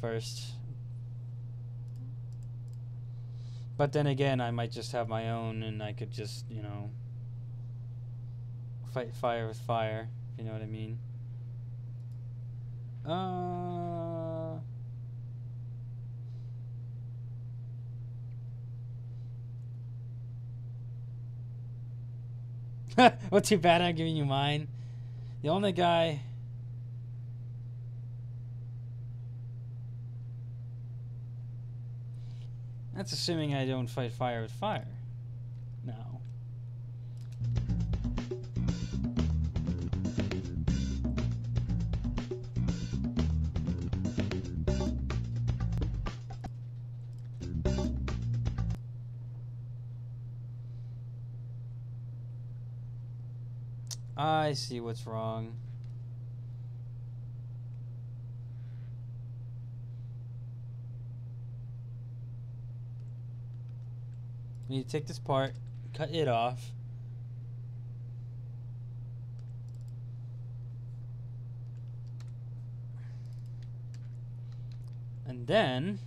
first. But then again, I might just have my own and I could just, you know, fight fire with fire, if you know what I mean. Well, too bad I'm giving you mine. The only guy... That's assuming I don't fight fire with fire. No. I see what's wrong. We need to take this part, cut it off. And then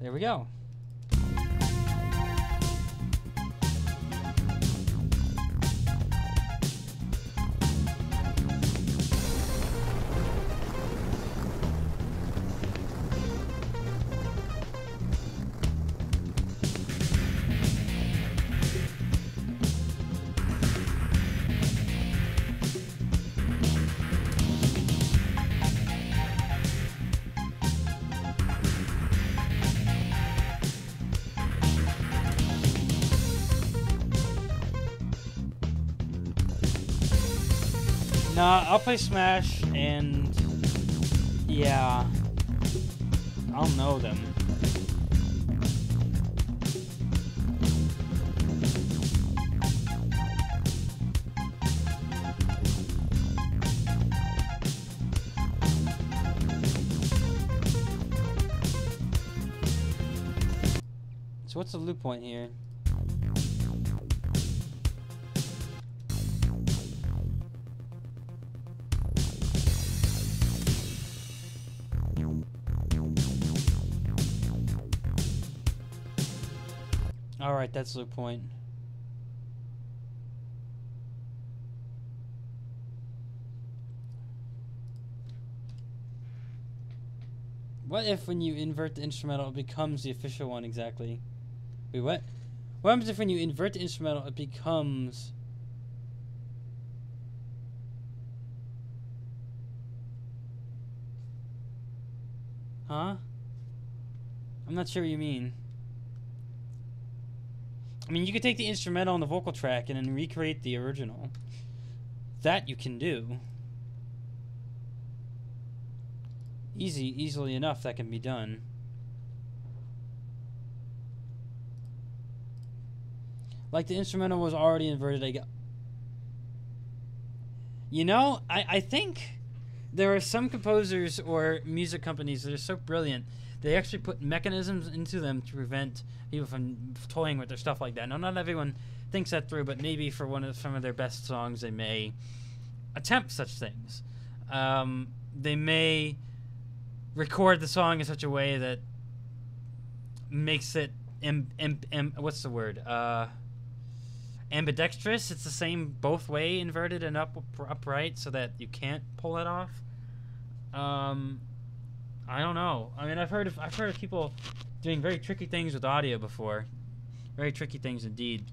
there we go. I'll play Smash, and yeah, I'll know them. So what's the loop point here? Alright, that's loop point. What if when you invert the instrumental it becomes the official one exactly? Wait, what? What happens if when you invert the instrumental it becomes... Huh? I'm not sure what you mean. I mean, you could take the instrumental and the vocal track and then recreate the original. That you can do. Easily enough, that can be done. Like the instrumental was already inverted, You know, I think there are some composers or music companies that are so brilliant, they actually put mechanisms into them to prevent people from toying with their stuff like that. Now, not everyone thinks that through, but maybe for some of their best songs, they may attempt such things. They may record the song in such a way that makes it what's the word? Ambidextrous. It's the same both way, inverted and upright, so that you can't pull it off. I don't know. I mean, I've heard of people doing very tricky things with audio before, very tricky things indeed.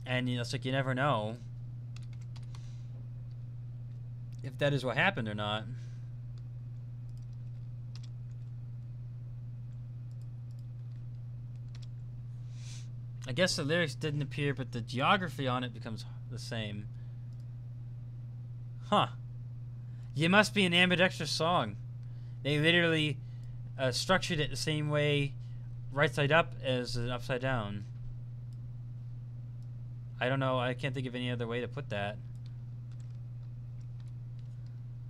And it's like you never know if that is what happened or not. I guess the lyrics didn't appear, but the geography on it becomes the same. Huh. It must be an ambidextrous song. They literally structured it the same way, right side up as upside down. I don't know. I can't think of any other way to put that.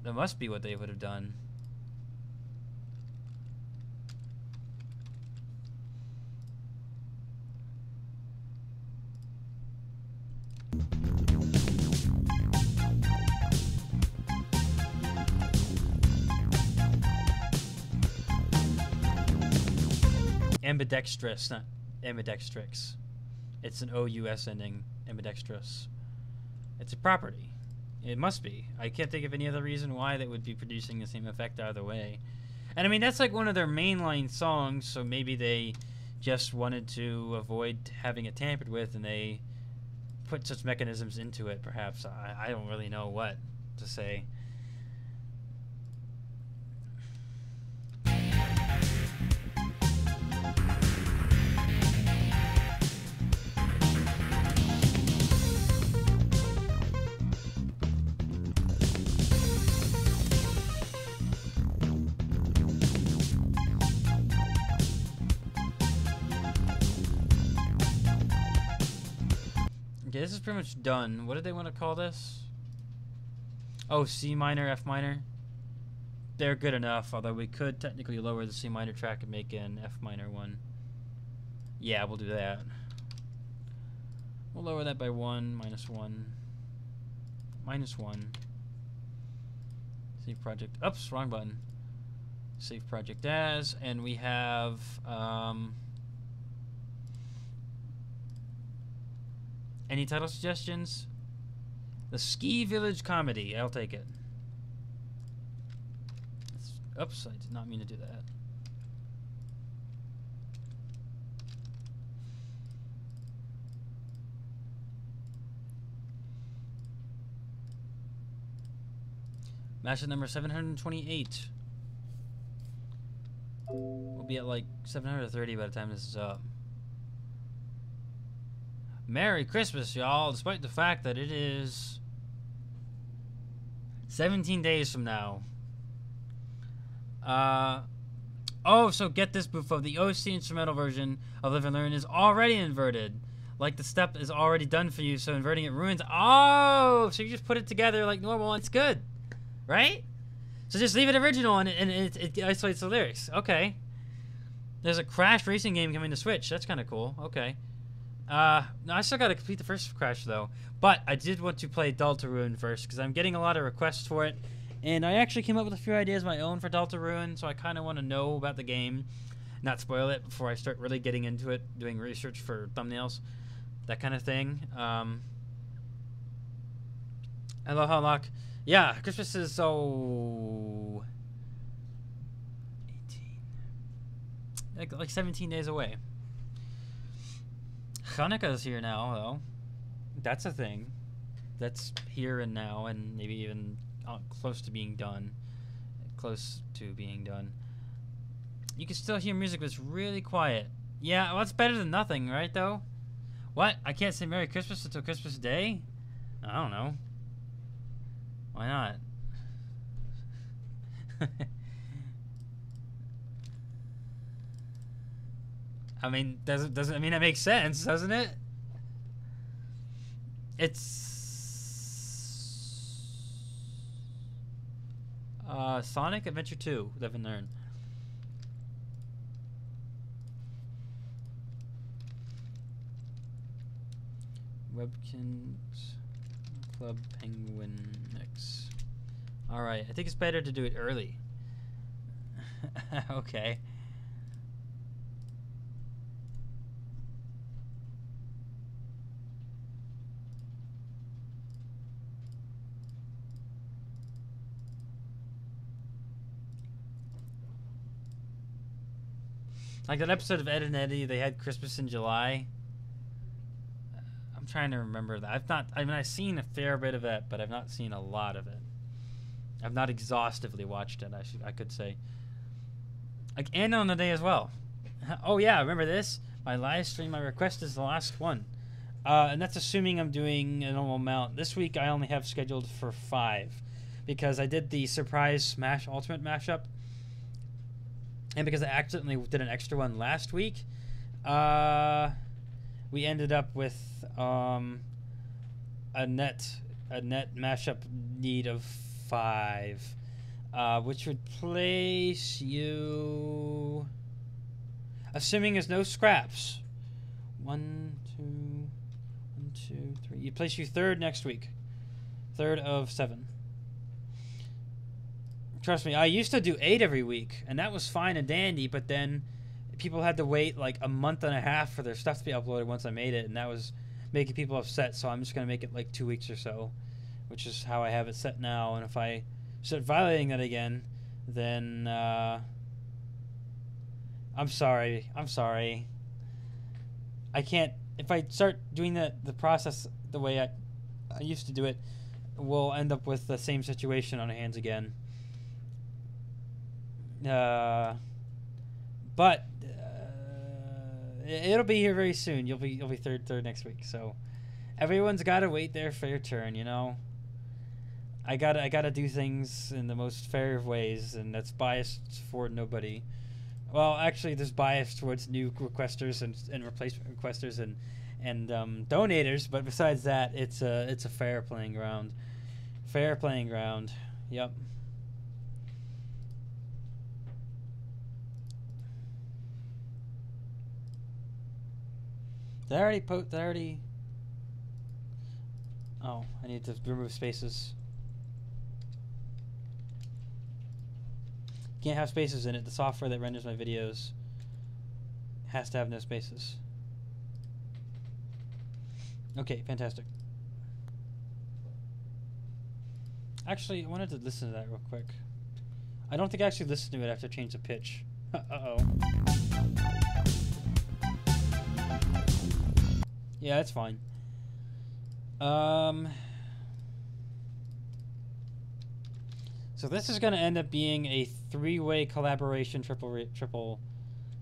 That must be what they would have done. Ambidextrous, not ambidextrix. It's an OUS ending, ambidextrous. It's a property. It must be. I can't think of any other reason why they would be producing the same effect either way. And I mean, that's like one of their mainline songs, so maybe they just wanted to avoid having it tampered with, and they put such mechanisms into it, perhaps. I don't really know what to say. Okay, this is pretty much done. What did they want to call this? Oh, C minor, F minor. They're good enough, although we could technically lower the C minor track and make an F minor one. Yeah, we'll do that. We'll lower that by 1, -1. -1. Save project. Oops, wrong button. Save project as, and we have any title suggestions? The Ski Village Comedy. I'll take it. Oops, I did not mean to do that. Mashup number 728. We'll be at like 730 by the time this is up. Merry Christmas, y'all, despite the fact that it is 17 days from now. Oh, so get this, Bufo. The OC instrumental version of Live and Learn is already inverted. Like, the step is already done for you, so inverting it ruins. Oh, so you just put it together like normal and it's good. Right? So just leave it original and it isolates the lyrics. Okay. There's a Crash racing game coming to Switch. That's kind of cool. Okay. No, I still got to complete the first Crash, though. But I did want to play Deltarune first, because I'm getting a lot of requests for it. And I actually came up with a few ideas of my own for Deltarune, so I kind of want to know about the game. Not spoil it before I start really getting into it, doing research for thumbnails. That kind of thing. Hello, Howlock. Yeah, Christmas is so... 18. Like 17 days away. Hanukkah's here now, though. That's a thing. That's here and now, and maybe even close to being done. Close to being done. You can still hear music, but it's really quiet. Yeah, well, that's better than nothing, right, though? What? I can't say Merry Christmas until Christmas Day? I don't know. Why not? I mean, doesn't I mean that makes sense, doesn't it? It's Sonic Adventure 2, Live and Learn. Webkins Club Penguin Mix. Alright, I think it's better to do it early. Okay. Like that episode of Ed and Eddie, they had Christmas in July. I'm trying to remember that. I've seen a fair bit of it, but I've not seen a lot of it. I've not exhaustively watched it, I could say. Like, and on the day as well. Oh yeah, remember this? My live stream, my request is the last one. And that's assuming I'm doing a normal amount. This week I only have scheduled for 5. Because I did the surprise Smash Ultimate mashup. And because I accidentally did an extra one last week, we ended up with a net mashup need of 5, which would place you, assuming there's no scraps, 1, 2, 3. You place you 3rd next week, 3rd of 7. Trust me, I used to do 8 every week, and that was fine and dandy, but then people had to wait like a month and a half for their stuff to be uploaded once I made it, and that was making people upset, so I'm just going to make it like 2 weeks or so, which is how I have it set now. And if I start violating that again, then I'm sorry. I can't, if I start doing the process the way I used to do it, we'll end up with the same situation on our hands again. But it'll be here very soon. You'll be third next week. So everyone's got to wait their fair turn, you know. I gotta do things in the most fair of ways, and that's biased for nobody. Well, actually, there's bias towards new requesters and replacement requesters and donators. But besides that, it's a fair playing ground. Fair playing ground. Yep. Did I already Oh, I need to remove spaces. Can't have spaces in it. The software that renders my videos has to have no spaces. Okay, fantastic. Actually, I wanted to listen to that real quick. I don't think I actually listened to it after I changed the pitch. Uh-oh. Yeah, that's fine. So this is going to end up being a 3-way collaboration triple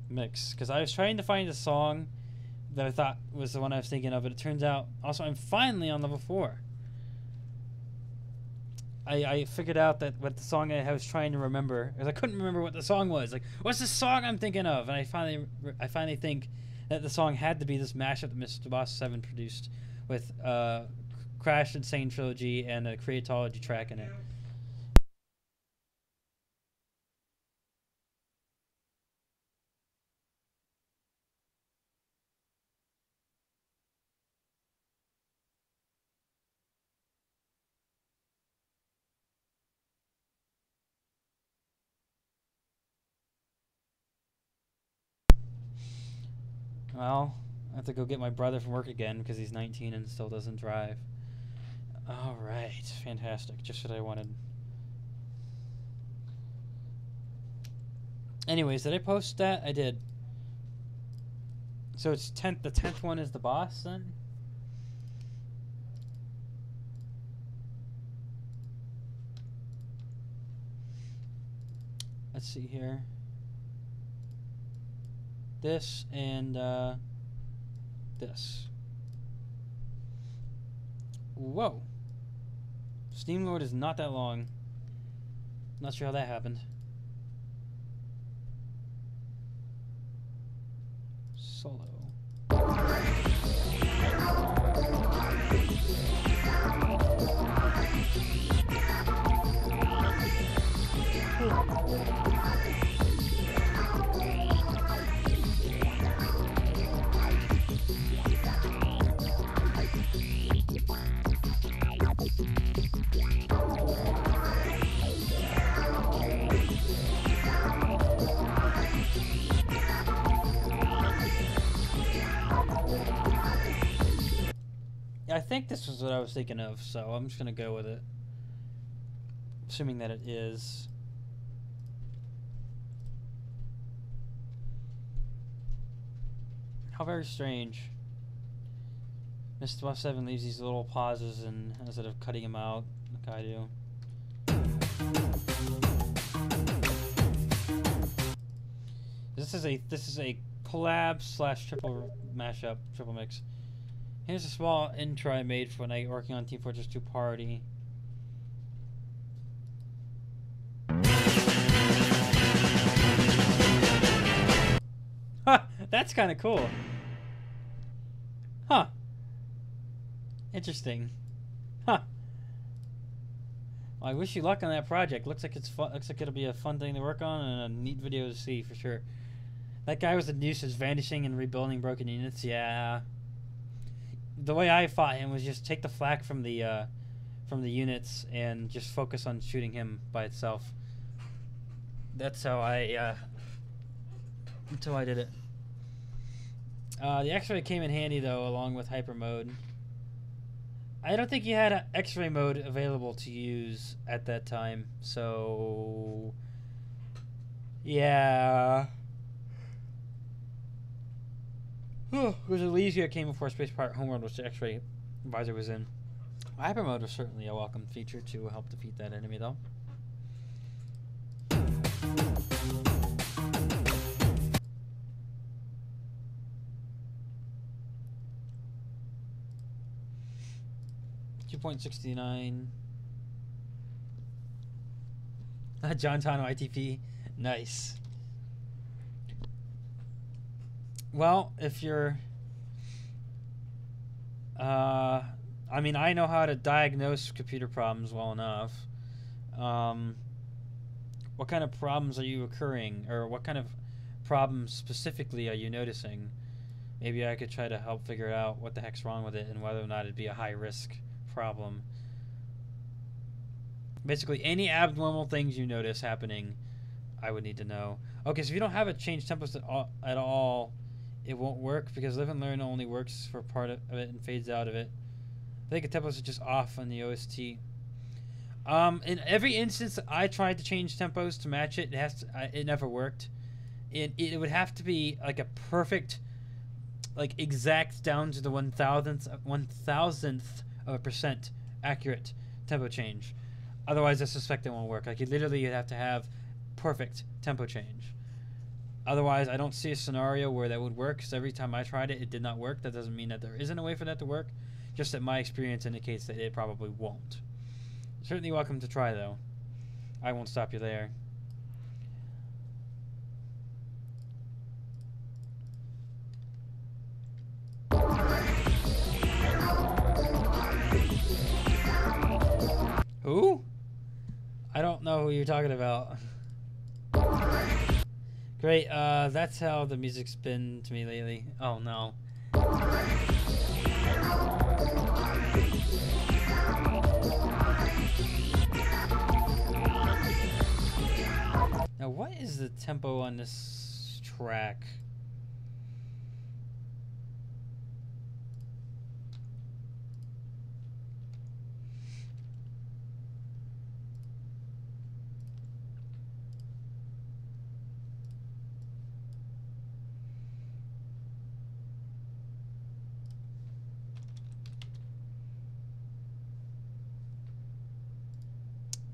mix, because I was trying to find a song that I thought was the one I was thinking of, but it turns out also I'm finally on level 4. I figured out that what the song I was trying to remember, because I couldn't remember what the song was. Like, what's the song I'm thinking of? And I finally think that the song had to be this mashup that Mr. Boss 7 produced with Crash Insane Trilogy and a Creatology track in it. Well, I have to go get my brother from work again because he's 19 and still doesn't drive. Alright, fantastic. Just what I wanted. Anyways, did I post that? I did. So it's 10th. The 10th one is the boss then? Let's see here. This and this. Whoa. Steam load is not that long. Not sure how that happened. Solo. I think this was what I was thinking of, so I'm just going to go with it. Assuming that it is. How very strange. Mr. Buff 7 leaves these little pauses and instead of cutting them out like I do. This is a collab / triple mashup, triple mix. Here's a small intro I made for when I working on Team Fortress 2 Party. Huh, that's kind of cool. Huh. Interesting. Huh. Well, I wish you luck on that project. Looks like it's fun. Looks like it'll be a fun thing to work on and a neat video to see for sure. That guy was a nuisance, vanishing and rebuilding broken units. Yeah. The way I fought him was just take the flak from the units and just focus on shooting him by itself. That's how I until I did it. The X-ray came in handy though, along with hyper mode. I don't think you had an X-ray mode available to use at that time, so yeah. It was Elysia that came before Space Pirate Homeworld, which the X-ray visor was in. Hyper mode was certainly a welcome feature to help defeat that enemy, though. .69. John Tano ITP. Nice. Well, if you're... I mean, I know how to diagnose computer problems well enough. What kind of problems are you occurring? Or what kind of problems specifically are you noticing? Maybe I could try to help figure out what the heck's wrong with it and whether or not it'd be a high-risk problem. Basically, any abnormal things you notice happening, I would need to know. Okay, so if you don't have it change tempos at all, it won't work because Live and Learn only works for part of it and fades out of it. I think the tempos are just off on the OST. In every instance that I tried to change tempos to match it, it never worked. It would have to be like a perfect, like exact down to the 1,000th of a percent accurate tempo change. Otherwise, I suspect it won't work. Like, you'd have to have perfect tempo change. Otherwise, I don't see a scenario where that would work, because every time I tried it, it did not work. That doesn't mean that there isn't a way for that to work, just that my experience indicates that it probably won't. Certainly welcome to try, though. I won't stop you there. Who? I don't know who you're talking about. Great, that's how the music's been to me lately. Oh no. Now what is the tempo on this track?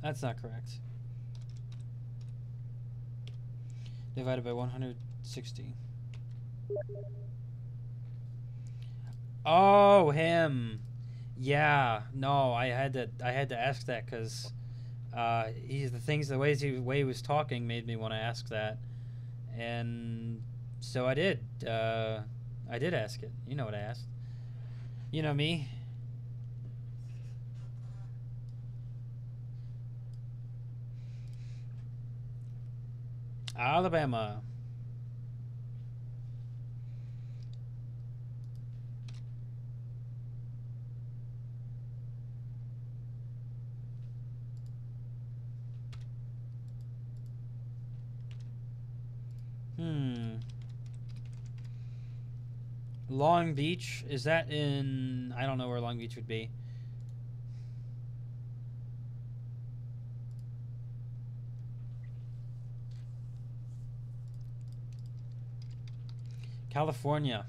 That's not correct. Divided by 160. Oh, him. Yeah. No, I had to ask that because the way he was talking made me want to ask that, and so I did. I did ask it. You know what I asked. You know me. Alabama. Long Beach, is that in... I don't know where Long Beach would be. California.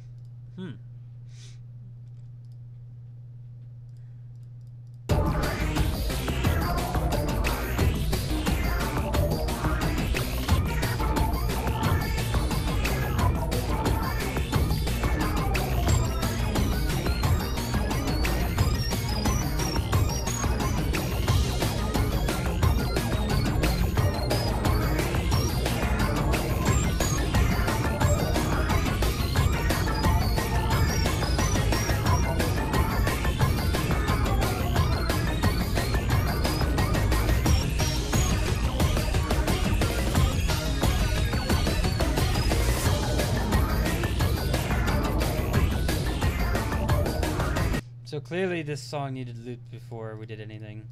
So clearly this song needed loop before we did anything.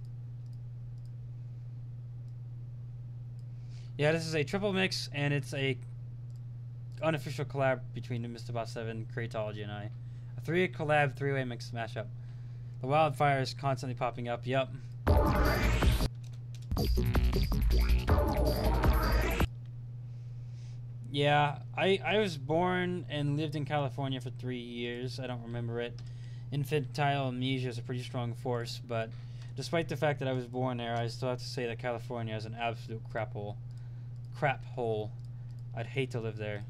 Yeah, this is a triple mix, and it's a unofficial collab between Mr. Boss 7, Creatology, and I. A three-way mix mashup. The wildfire is constantly popping up. Yep. Yeah, I was born and lived in California for 3 years. I don't remember it. Infantile amnesia is a pretty strong force, but despite the fact that I was born there, I still have to say that California is an absolute crap hole. I'd hate to live there.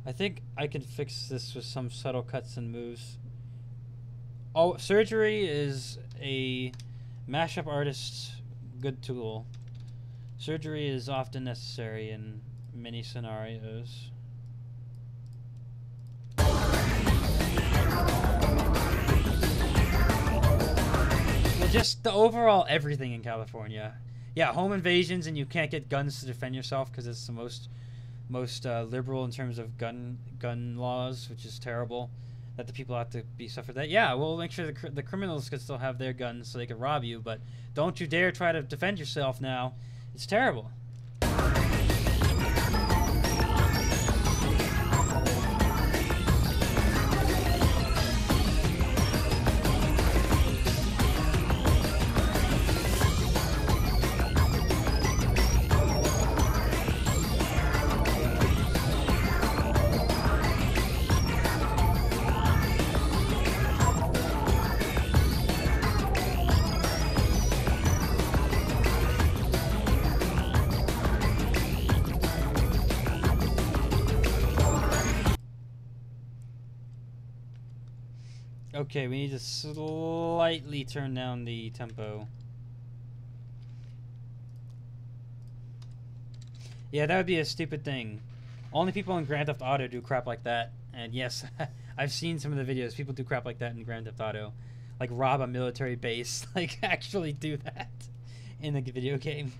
I think I can fix this with some subtle cuts and moves. Oh, surgery is a mashup artist's good tool. Surgery is often necessary in many scenarios. Just the overall everything in California. Yeah, home invasions, and you can't get guns to defend yourself because it's the most liberal in terms of gun laws, which is terrible. That the people have to be suffered that. Yeah, we'll make sure the criminals can still have their guns so they can rob you, but don't you dare try to defend yourself now. It's terrible. Okay, we need to slightly turn down the tempo. Yeah, that would be a stupid thing. Only people in Grand Theft Auto do crap like that. And yes, I've seen some of the videos. People do crap like that in Grand Theft Auto. Like rob a military base. Like actually do that in the video game.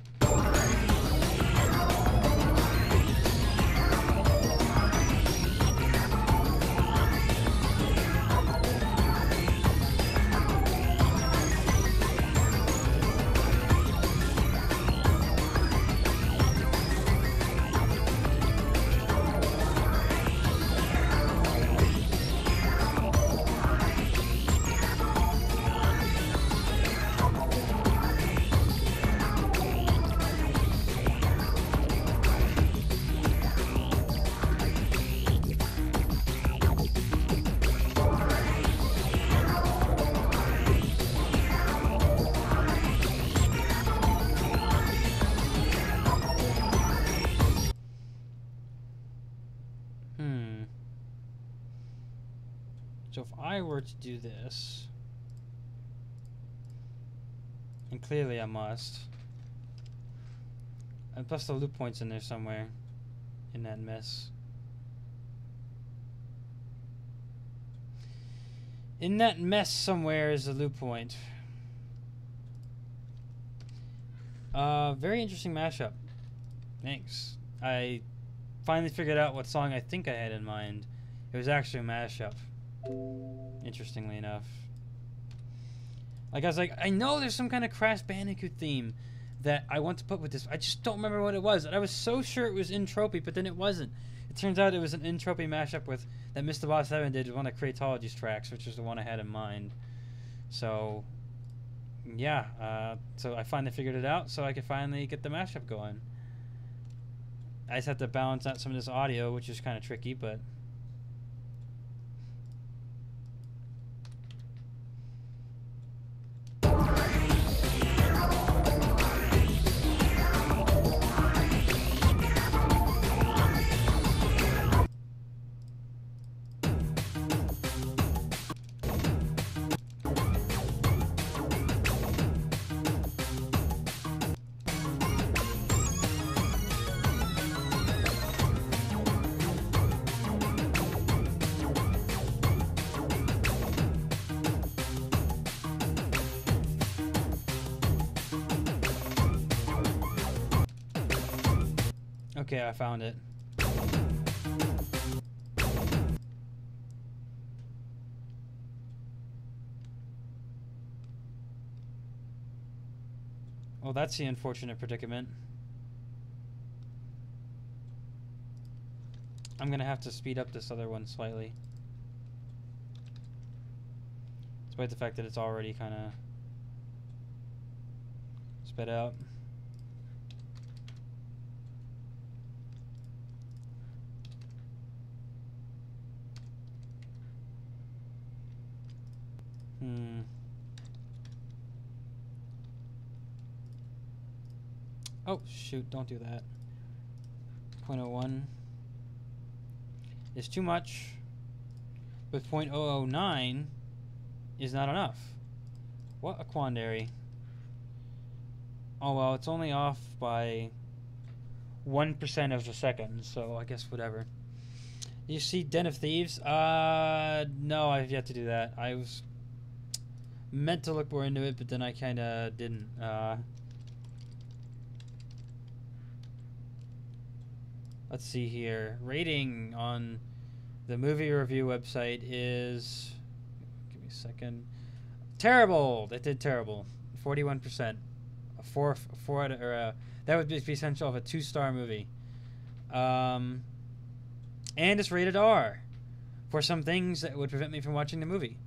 So if I were to do this, and clearly I must, and plus the loop point's in there somewhere, in that mess. In that mess somewhere is a loop point. Very interesting mashup. Thanks. I finally figured out what song I think I had in mind. It was actually a mashup. Interestingly enough. Like I was like, I know there's some kind of Crash Bandicoot theme that I want to put with this. I just don't remember what it was. And I was so sure it was Entropy, but then it wasn't. It turns out it was an Entropy mashup with that Mr. Boss 7 did with one of Creatology's tracks, which was the one I had in mind. So yeah, so I finally figured it out, so I could finally get the mashup going. I just have to balance out some of this audio, which is kind of tricky, but okay, I found it. Well, that's the unfortunate predicament. I'm gonna have to speed up this other one slightly. Despite the fact that it's already kind of sped out. Oh, shoot, don't do that. 0.01 is too much, but 0.009 is not enough. What a quandary. Oh, well, it's only off by 1% of a second, so I guess whatever. You see Den of Thieves? No, I've yet to do that. I was meant to look more into it, but then I kind of didn't. Let's see here. Rating on the movie review website is... Give me a second. Terrible! That did terrible. 41%. That would be essential of a 2-star movie. And it's rated R for some things that would prevent me from watching the movie.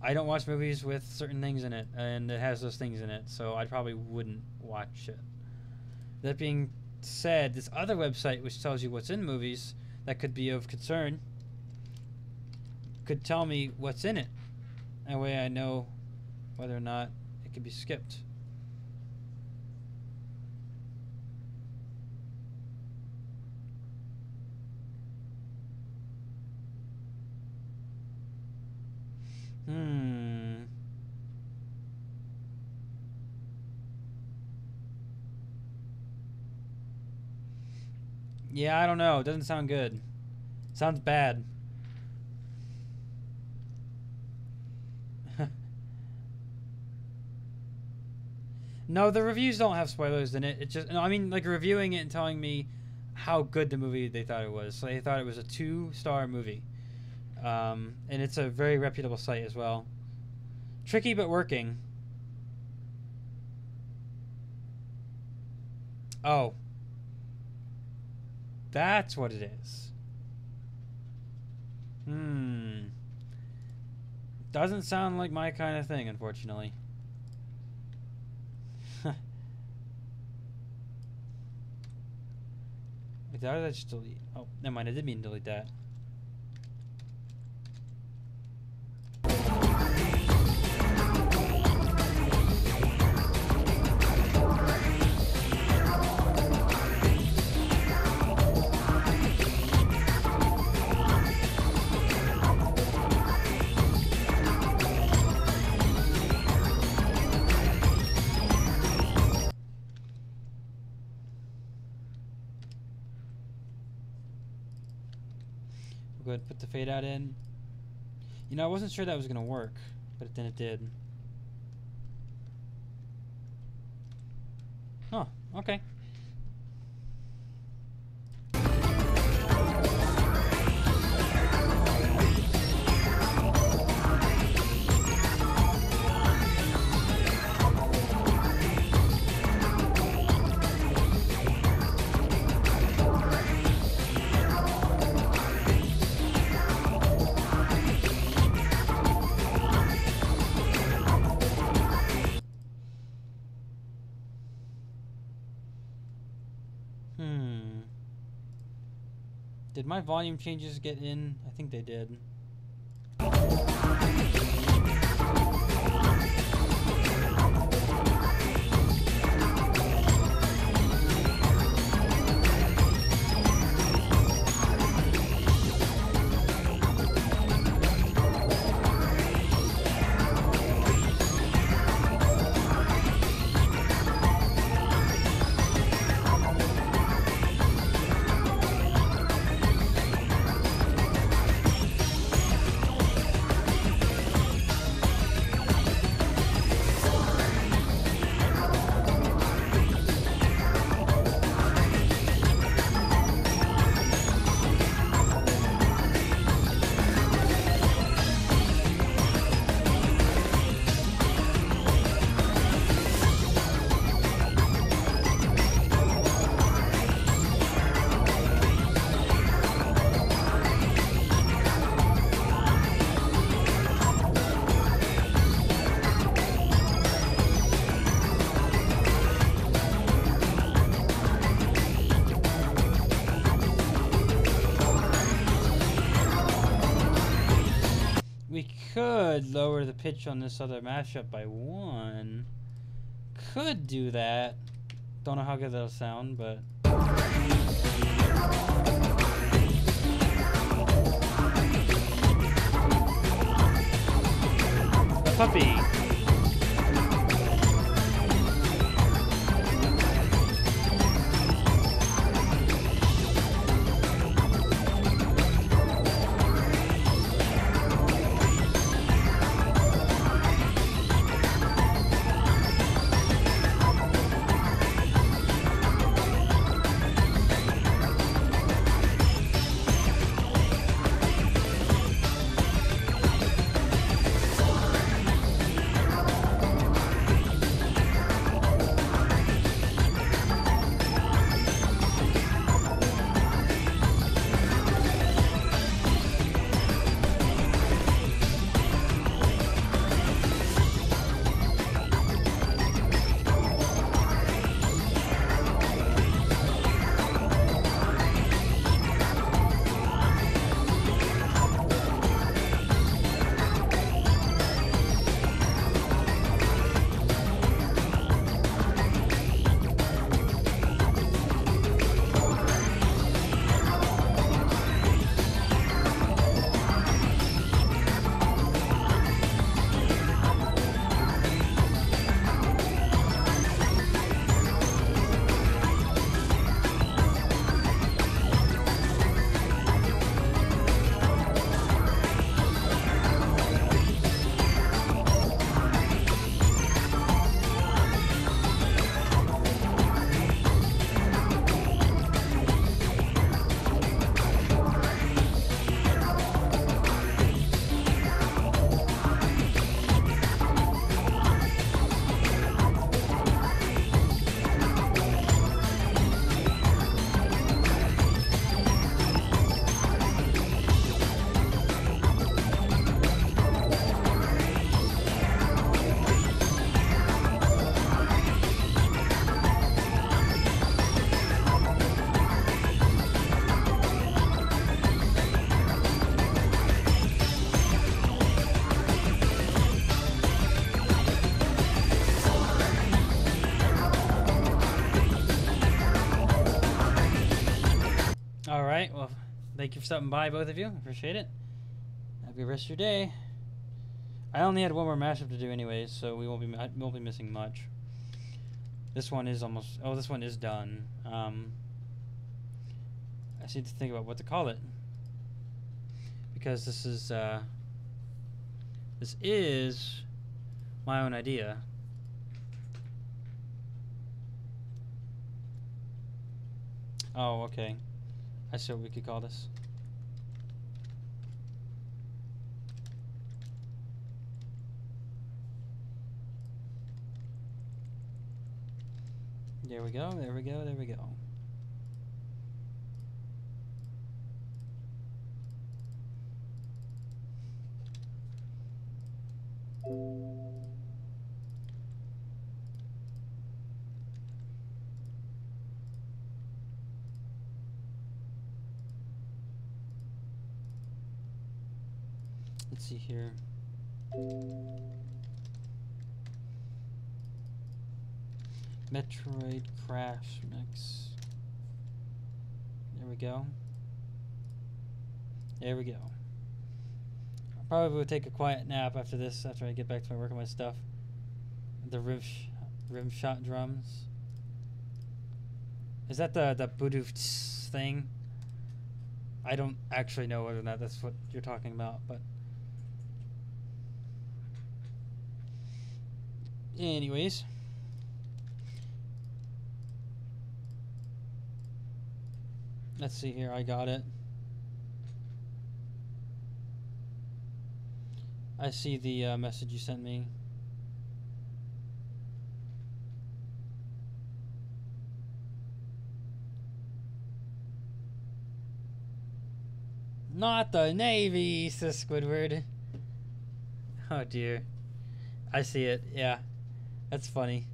I don't watch movies with certain things in it, and it has those things in it, so I probably wouldn't watch it. That being said, this other website which tells you what's in movies that could be of concern could tell me what's in it. That way I know whether or not it could be skipped. Hmm. Yeah, I don't know. It doesn't sound good. Sounds bad. No, the reviews don't have spoilers in it. It just, no, I mean, like reviewing it and telling me how good the movie they thought it was. So they thought it was a 2-star movie, and it's a very reputable site as well. Tricky but working. Oh, that's what it is. Doesn't sound like my kind of thing, unfortunately. Did I just delete? Oh, never mind. I did mean to delete that. Go ahead and put the fade out in. You know, I wasn't sure that was going to work, but then it did. Oh, okay. Did my volume changes get in? I think they did. We could lower the pitch on this other mashup by 1. Could do that. Don't know how good that'll sound, but... A puppy. Thank you for stopping by, both of you. Appreciate it. Have a good rest of your day. I only had one more mashup to do anyways, so we won't be missing much. This one is almost... Oh, this one is done. I just need to think about what to call it. Because this is my own idea. Oh, okay. I see what we could call this. There we go, there we go, there we go. Let's see here. Metroid Crash Mix. There we go. There we go. I probably will take a quiet nap after this, after I get back to my work on my stuff. The rim shot drums. Is that the Bluetooth thing? I don't actually know whether or not that's what you're talking about, but anyways. Let's see here, I got it. I see the message you sent me. Not the Navy, says Squidward. Oh dear. I see it, yeah. That's funny.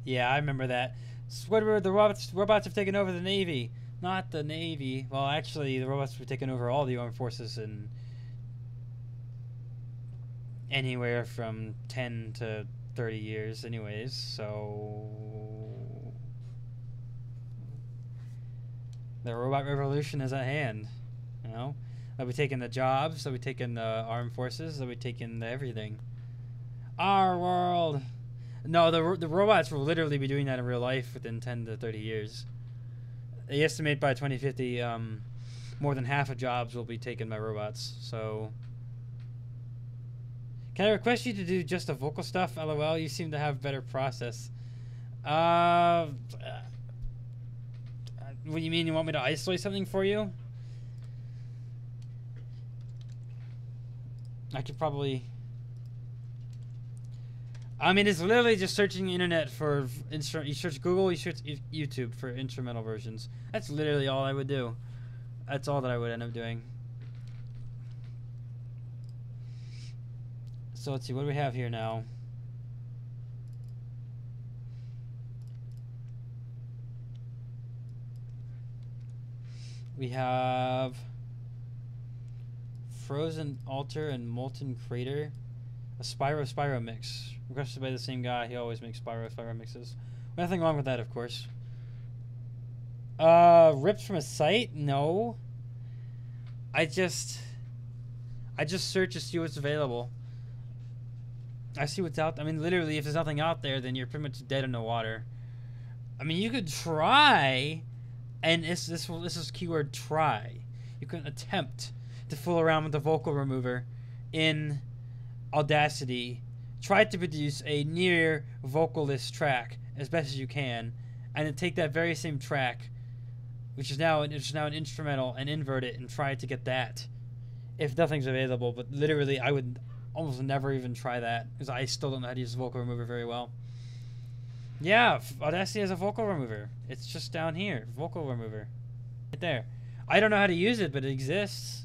Yeah, I remember that. Squidward, the robots have taken over the Navy. Not the Navy. Well, actually, the robots have taken over all the armed forces in anywhere from 10 to 30 years anyways, so the robot revolution is at hand, you know? They'll be taking the jobs, they'll be taking the armed forces, they'll be taking the everything. Our world! No, the robots will literally be doing that in real life within 10 to 30 years. They estimate by 2050, more than half of jobs will be taken by robots, so... Can I request you to do just the vocal stuff? LOL, you seem to have better process. What do you mean? You want me to isolate something for you? I could probably... I mean, it's literally just searching the internet for... You search Google, you search YouTube for instrumental versions. That's literally all I would do. That's all that I would end up doing. So let's see, what do we have here now? We have Frozen Altar and Molten Crater. A Spyro mix. Requested by the same guy. He always makes Spyro mixes. Nothing wrong with that, of course. Ripped from a site? No. I just search to see what's available. I see what's out. I mean, literally, if there's nothing out there, then you're pretty much dead in the water. I mean, you could try, and this is keyword try. You can attempt to fool around with the vocal remover in Audacity. Try to produce a near vocalist track as best as you can, and then take that very same track, which is now an instrumental, and invert it and try to get that. If nothing's available, but literally, I would almost never even try that because I still don't know how to use the vocal remover very well. Yeah, Audacity has a vocal remover. It's just down here, vocal remover, right there. I don't know how to use it, but it exists.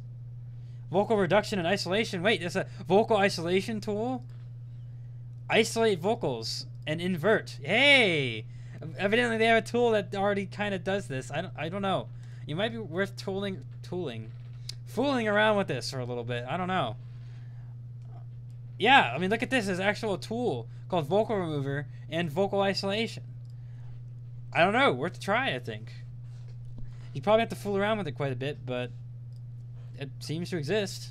Vocal reduction and isolation. Wait, there's a vocal isolation tool. Isolate vocals and invert. Hey, evidently they have a tool that already kind of does this. I don't know. You might be worth fooling around with this for a little bit. I don't know. Yeah, I mean, look at this. There's actual tool called Vocal Remover and Vocal Isolation. I don't know. Worth a try, I think. You probably have to fool around with it quite a bit, but it seems to exist.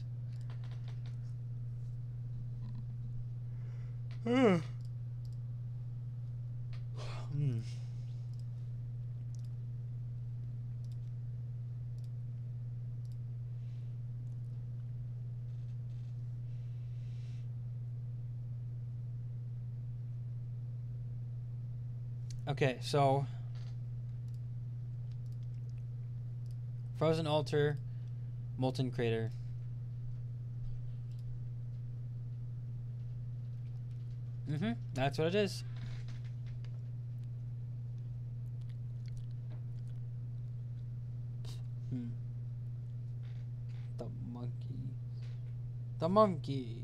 Okay, so Frozen Altar, Molten Crater. That's what it is. The monkey. The monkey.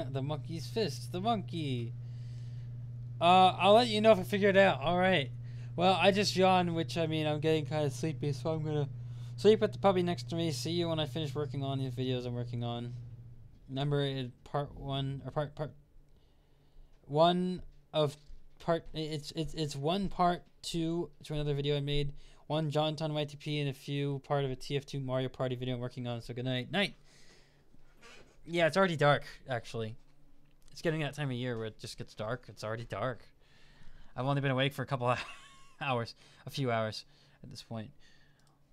The monkey's fist. The monkey. I'll let you know if I figure it out. All right. Well, I just yawned, which, I mean, I'm getting kind of sleepy, so I'm going to sleep with the puppy next to me. See you when I finish working on these videos I'm working on. Remember, it's part one two to another video I made. One Jonathan YTP and a few part of a TF2 Mario Party video I'm working on. So good night. Night. Yeah, it's already dark, actually. It's getting that time of year where it just gets dark. It's already dark. I've only been awake for a couple of hours. A few hours at this point.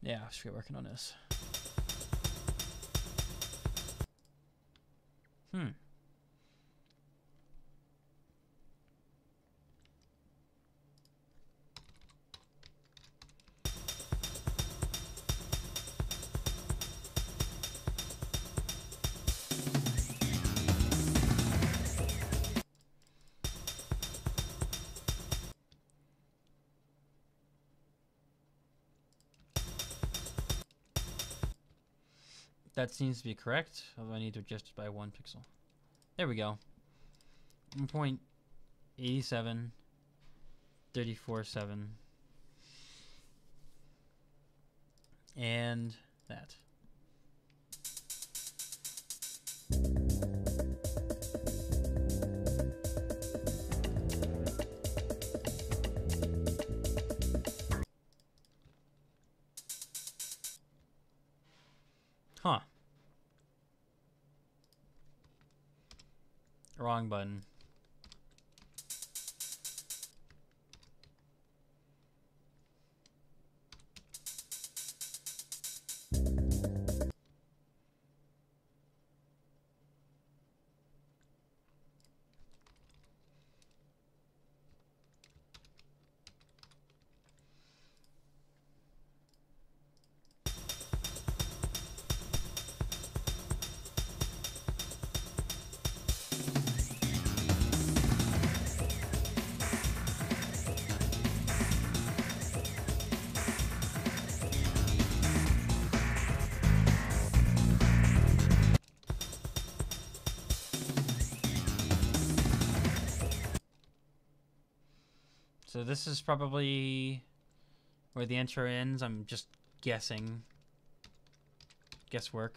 Yeah, I should get working on this. That seems to be correct, although I need to adjust it by 1 pixel. There we go. 1.87, 34.7, and that. Huh. Wrong button. So this is probably where the intro ends. I'm just guessing. Guesswork.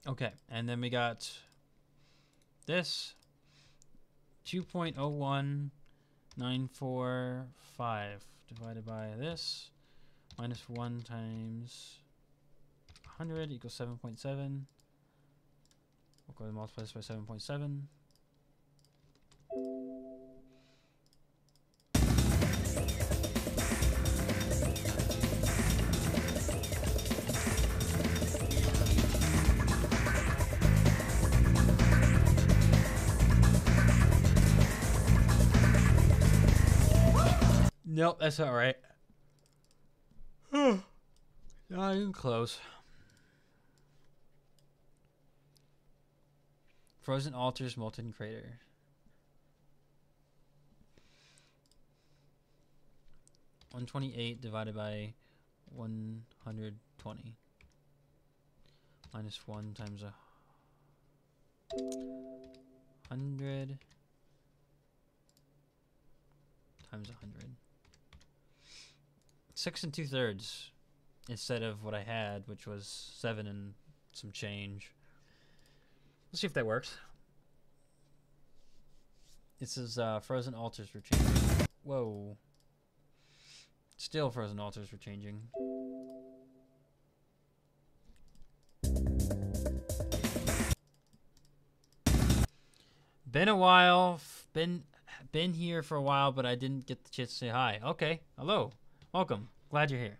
Okay, and then we got this 2.01945 divided by this minus 1 times 100 equals 7.7. We'll go ahead and multiply this by 7.7. Nope, that's all right. Not even close. Frozen altars, molten crater. $128 divided by 120 minus 1 times 100 times 100. 6 2/3 instead of what I had, which was 7 and some change. Let's see if that works. This is frozen altars were changing. Whoa. Still frozen altars were changing. Been a while. Been here for a while, but I didn't get the chance to say hi. Okay. Hello. Welcome. Glad you're here.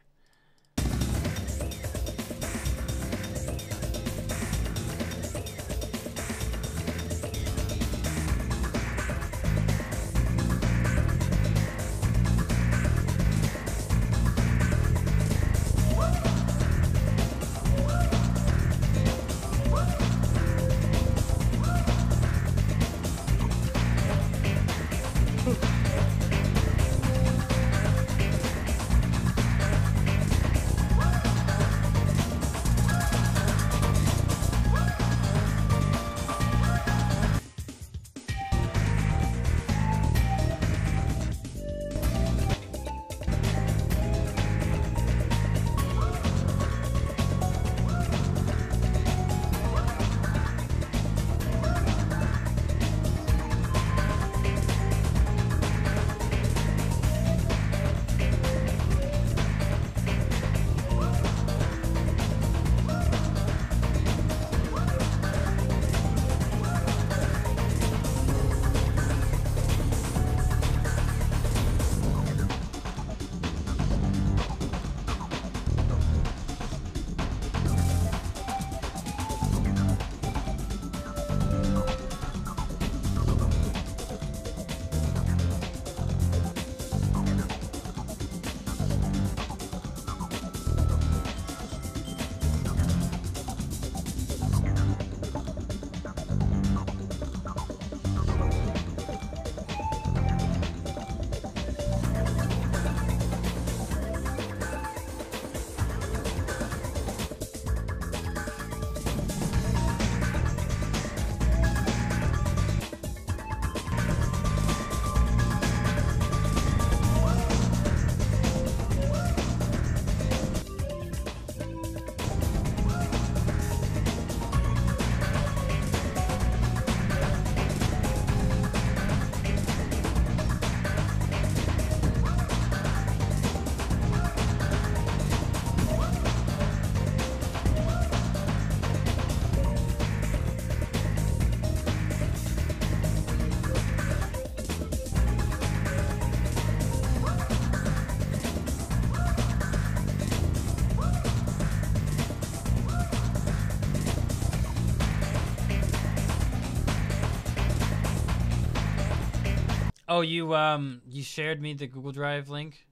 Oh, you shared me the Google Drive link.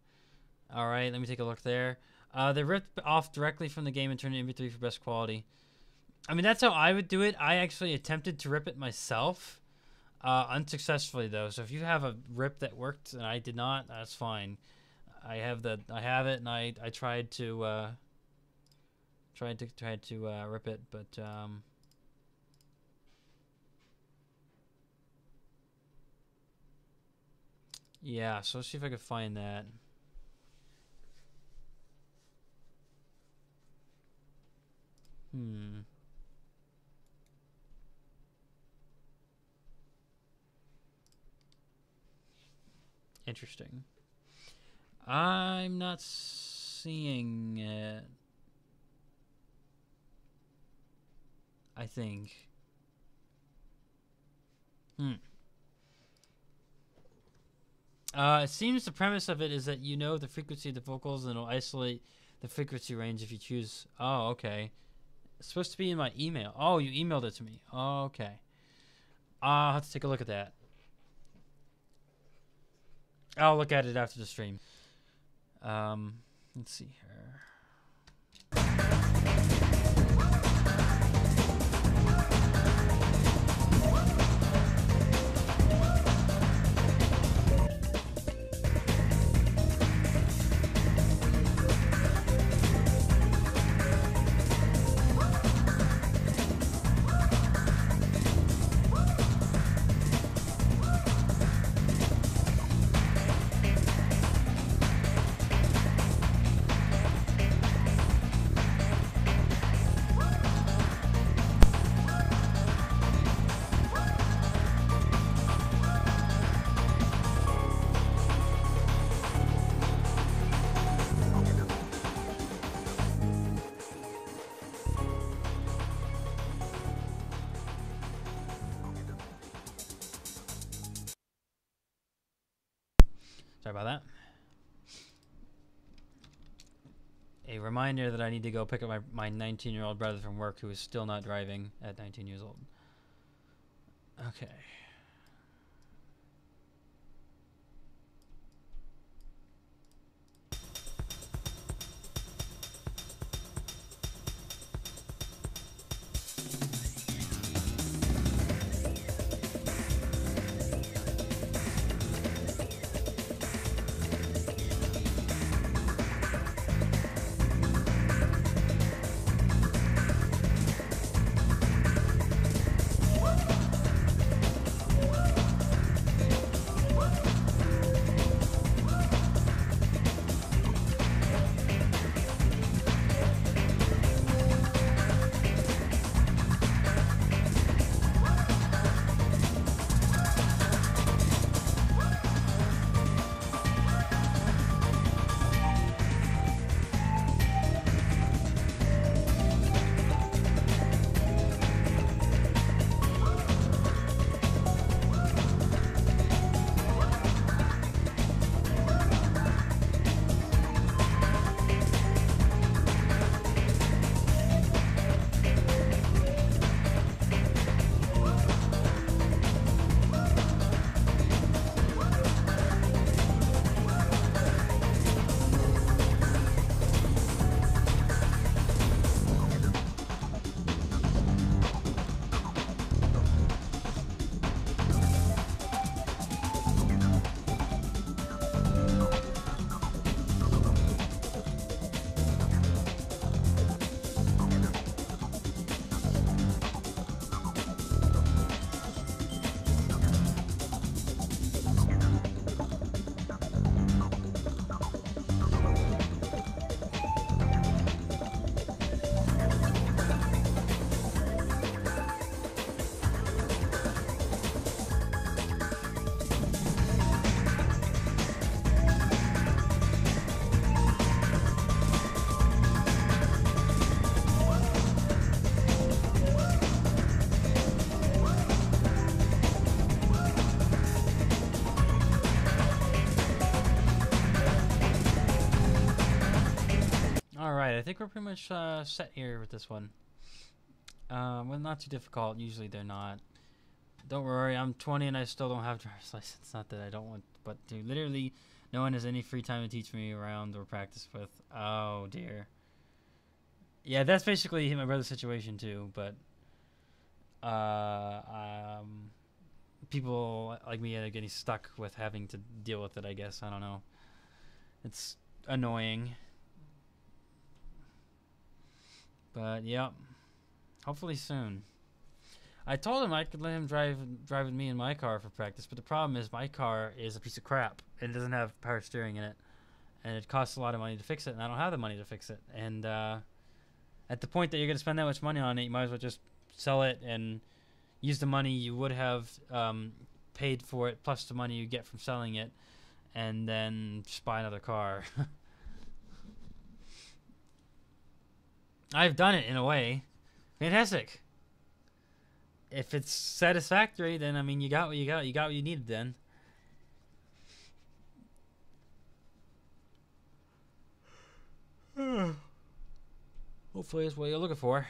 All right, let me take a look there. They ripped off directly from the game and turned it into MP3 for best quality. I mean, that's how I would do it. I actually attempted to rip it myself, unsuccessfully though. So if you have a rip that worked and I did not, that's fine. I have it, and I tried to rip it, but yeah. So let's see if I can find that. Interesting. I'm not seeing it. I think. It seems the premise of it is that you know the frequency of the vocals and it'll isolate the frequency range if you choose. Oh, okay. It's supposed to be in my email. Oh, you emailed it to me. Oh, okay. I'll have to take a look at that. I'll look at it after the stream. Let's see here. Sorry about that. A reminder that I need to go pick up my 19-year-old brother from work who is still not driving at 19 years old. Okay. Alright, I think we're pretty much set here with this one. Well, not too difficult. Usually they're not. Don't worry, I'm 20 and I still don't have a driver's license. Not that I don't want, but dude, literally no one has any free time to teach me around or practice with. Oh dear. Yeah, that's basically my brother's situation too, but people like me are getting stuck with having to deal with it, I guess. I don't know. It's annoying. But yep. Hopefully soon. I told him I could let him drive with me in my car for practice, but the problem is my car is a piece of crap and it doesn't have power steering in it, and it costs a lot of money to fix it, and I don't have the money to fix it. And at the point that you're going to spend that much money on it, you might as well just sell it and use the money you would have paid for it plus the money you get from selling it, and then just buy another car. I've done it in a way. Fantastic. If it's satisfactory, then I mean you got what you got. You got what you needed then. Hopefully that's what you're looking for.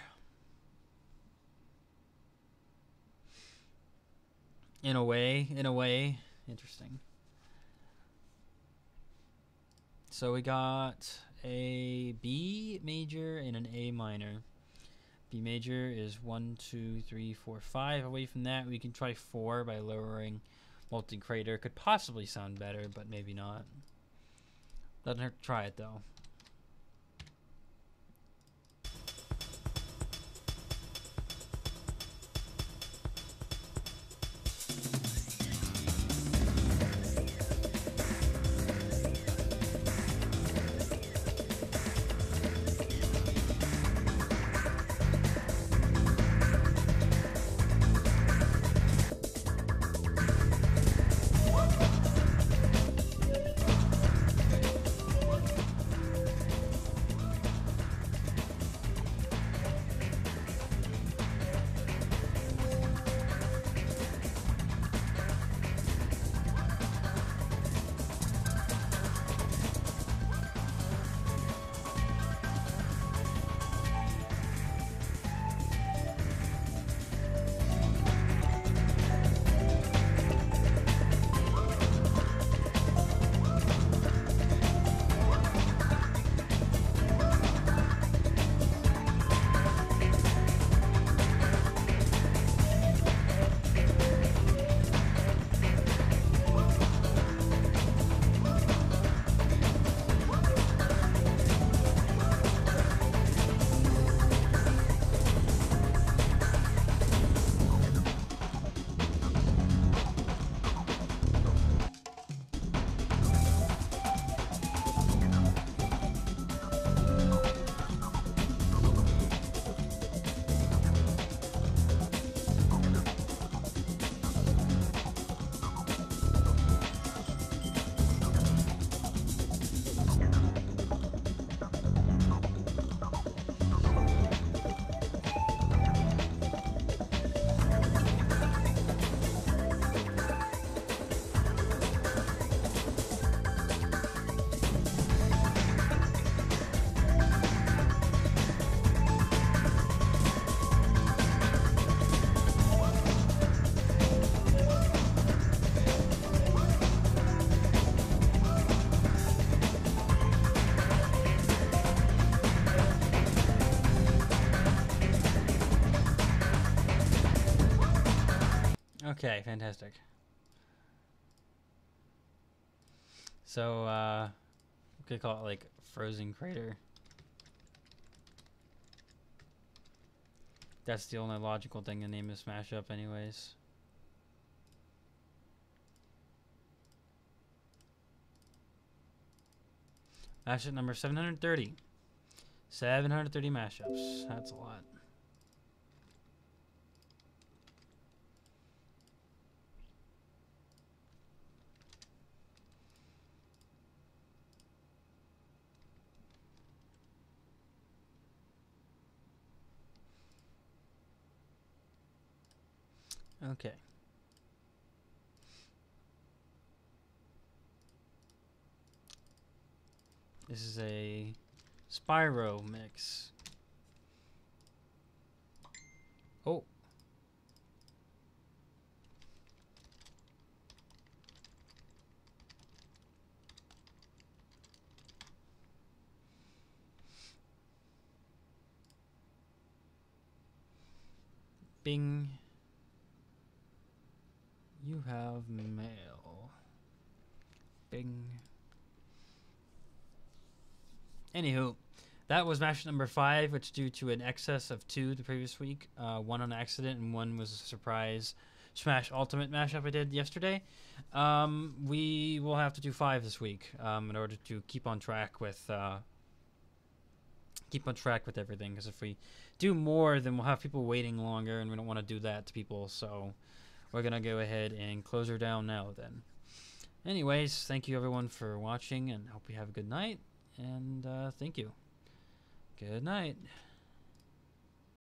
In a way. Interesting. So we got a B major and an A minor. B major is 1, 2, 3, 4, 5. Away from that, we can try 4 by lowering molten crater. Could possibly sound better, but maybe not. Doesn't hurt to try it though. Okay, fantastic. So, we could call it like Frozen Crater. That's the only logical thing to name this mashup anyways. Mashup number 730. 730 mashups. That's a lot. Okay. This is a Spyro mix. Oh. Bing. You have mail. Bing. Anywho, that was mashup number 5, which due to an excess of 2 the previous week. 1 on accident and 1 was a surprise Smash Ultimate mashup I did yesterday. We will have to do 5 this week in order to keep on track with everything. Because if we do more, then we'll have people waiting longer, and we don't want to do that to people. So we're gonna go ahead and close her down now. Then, anyways, thank you everyone for watching, and hope you have a good night. And thank you. Good night.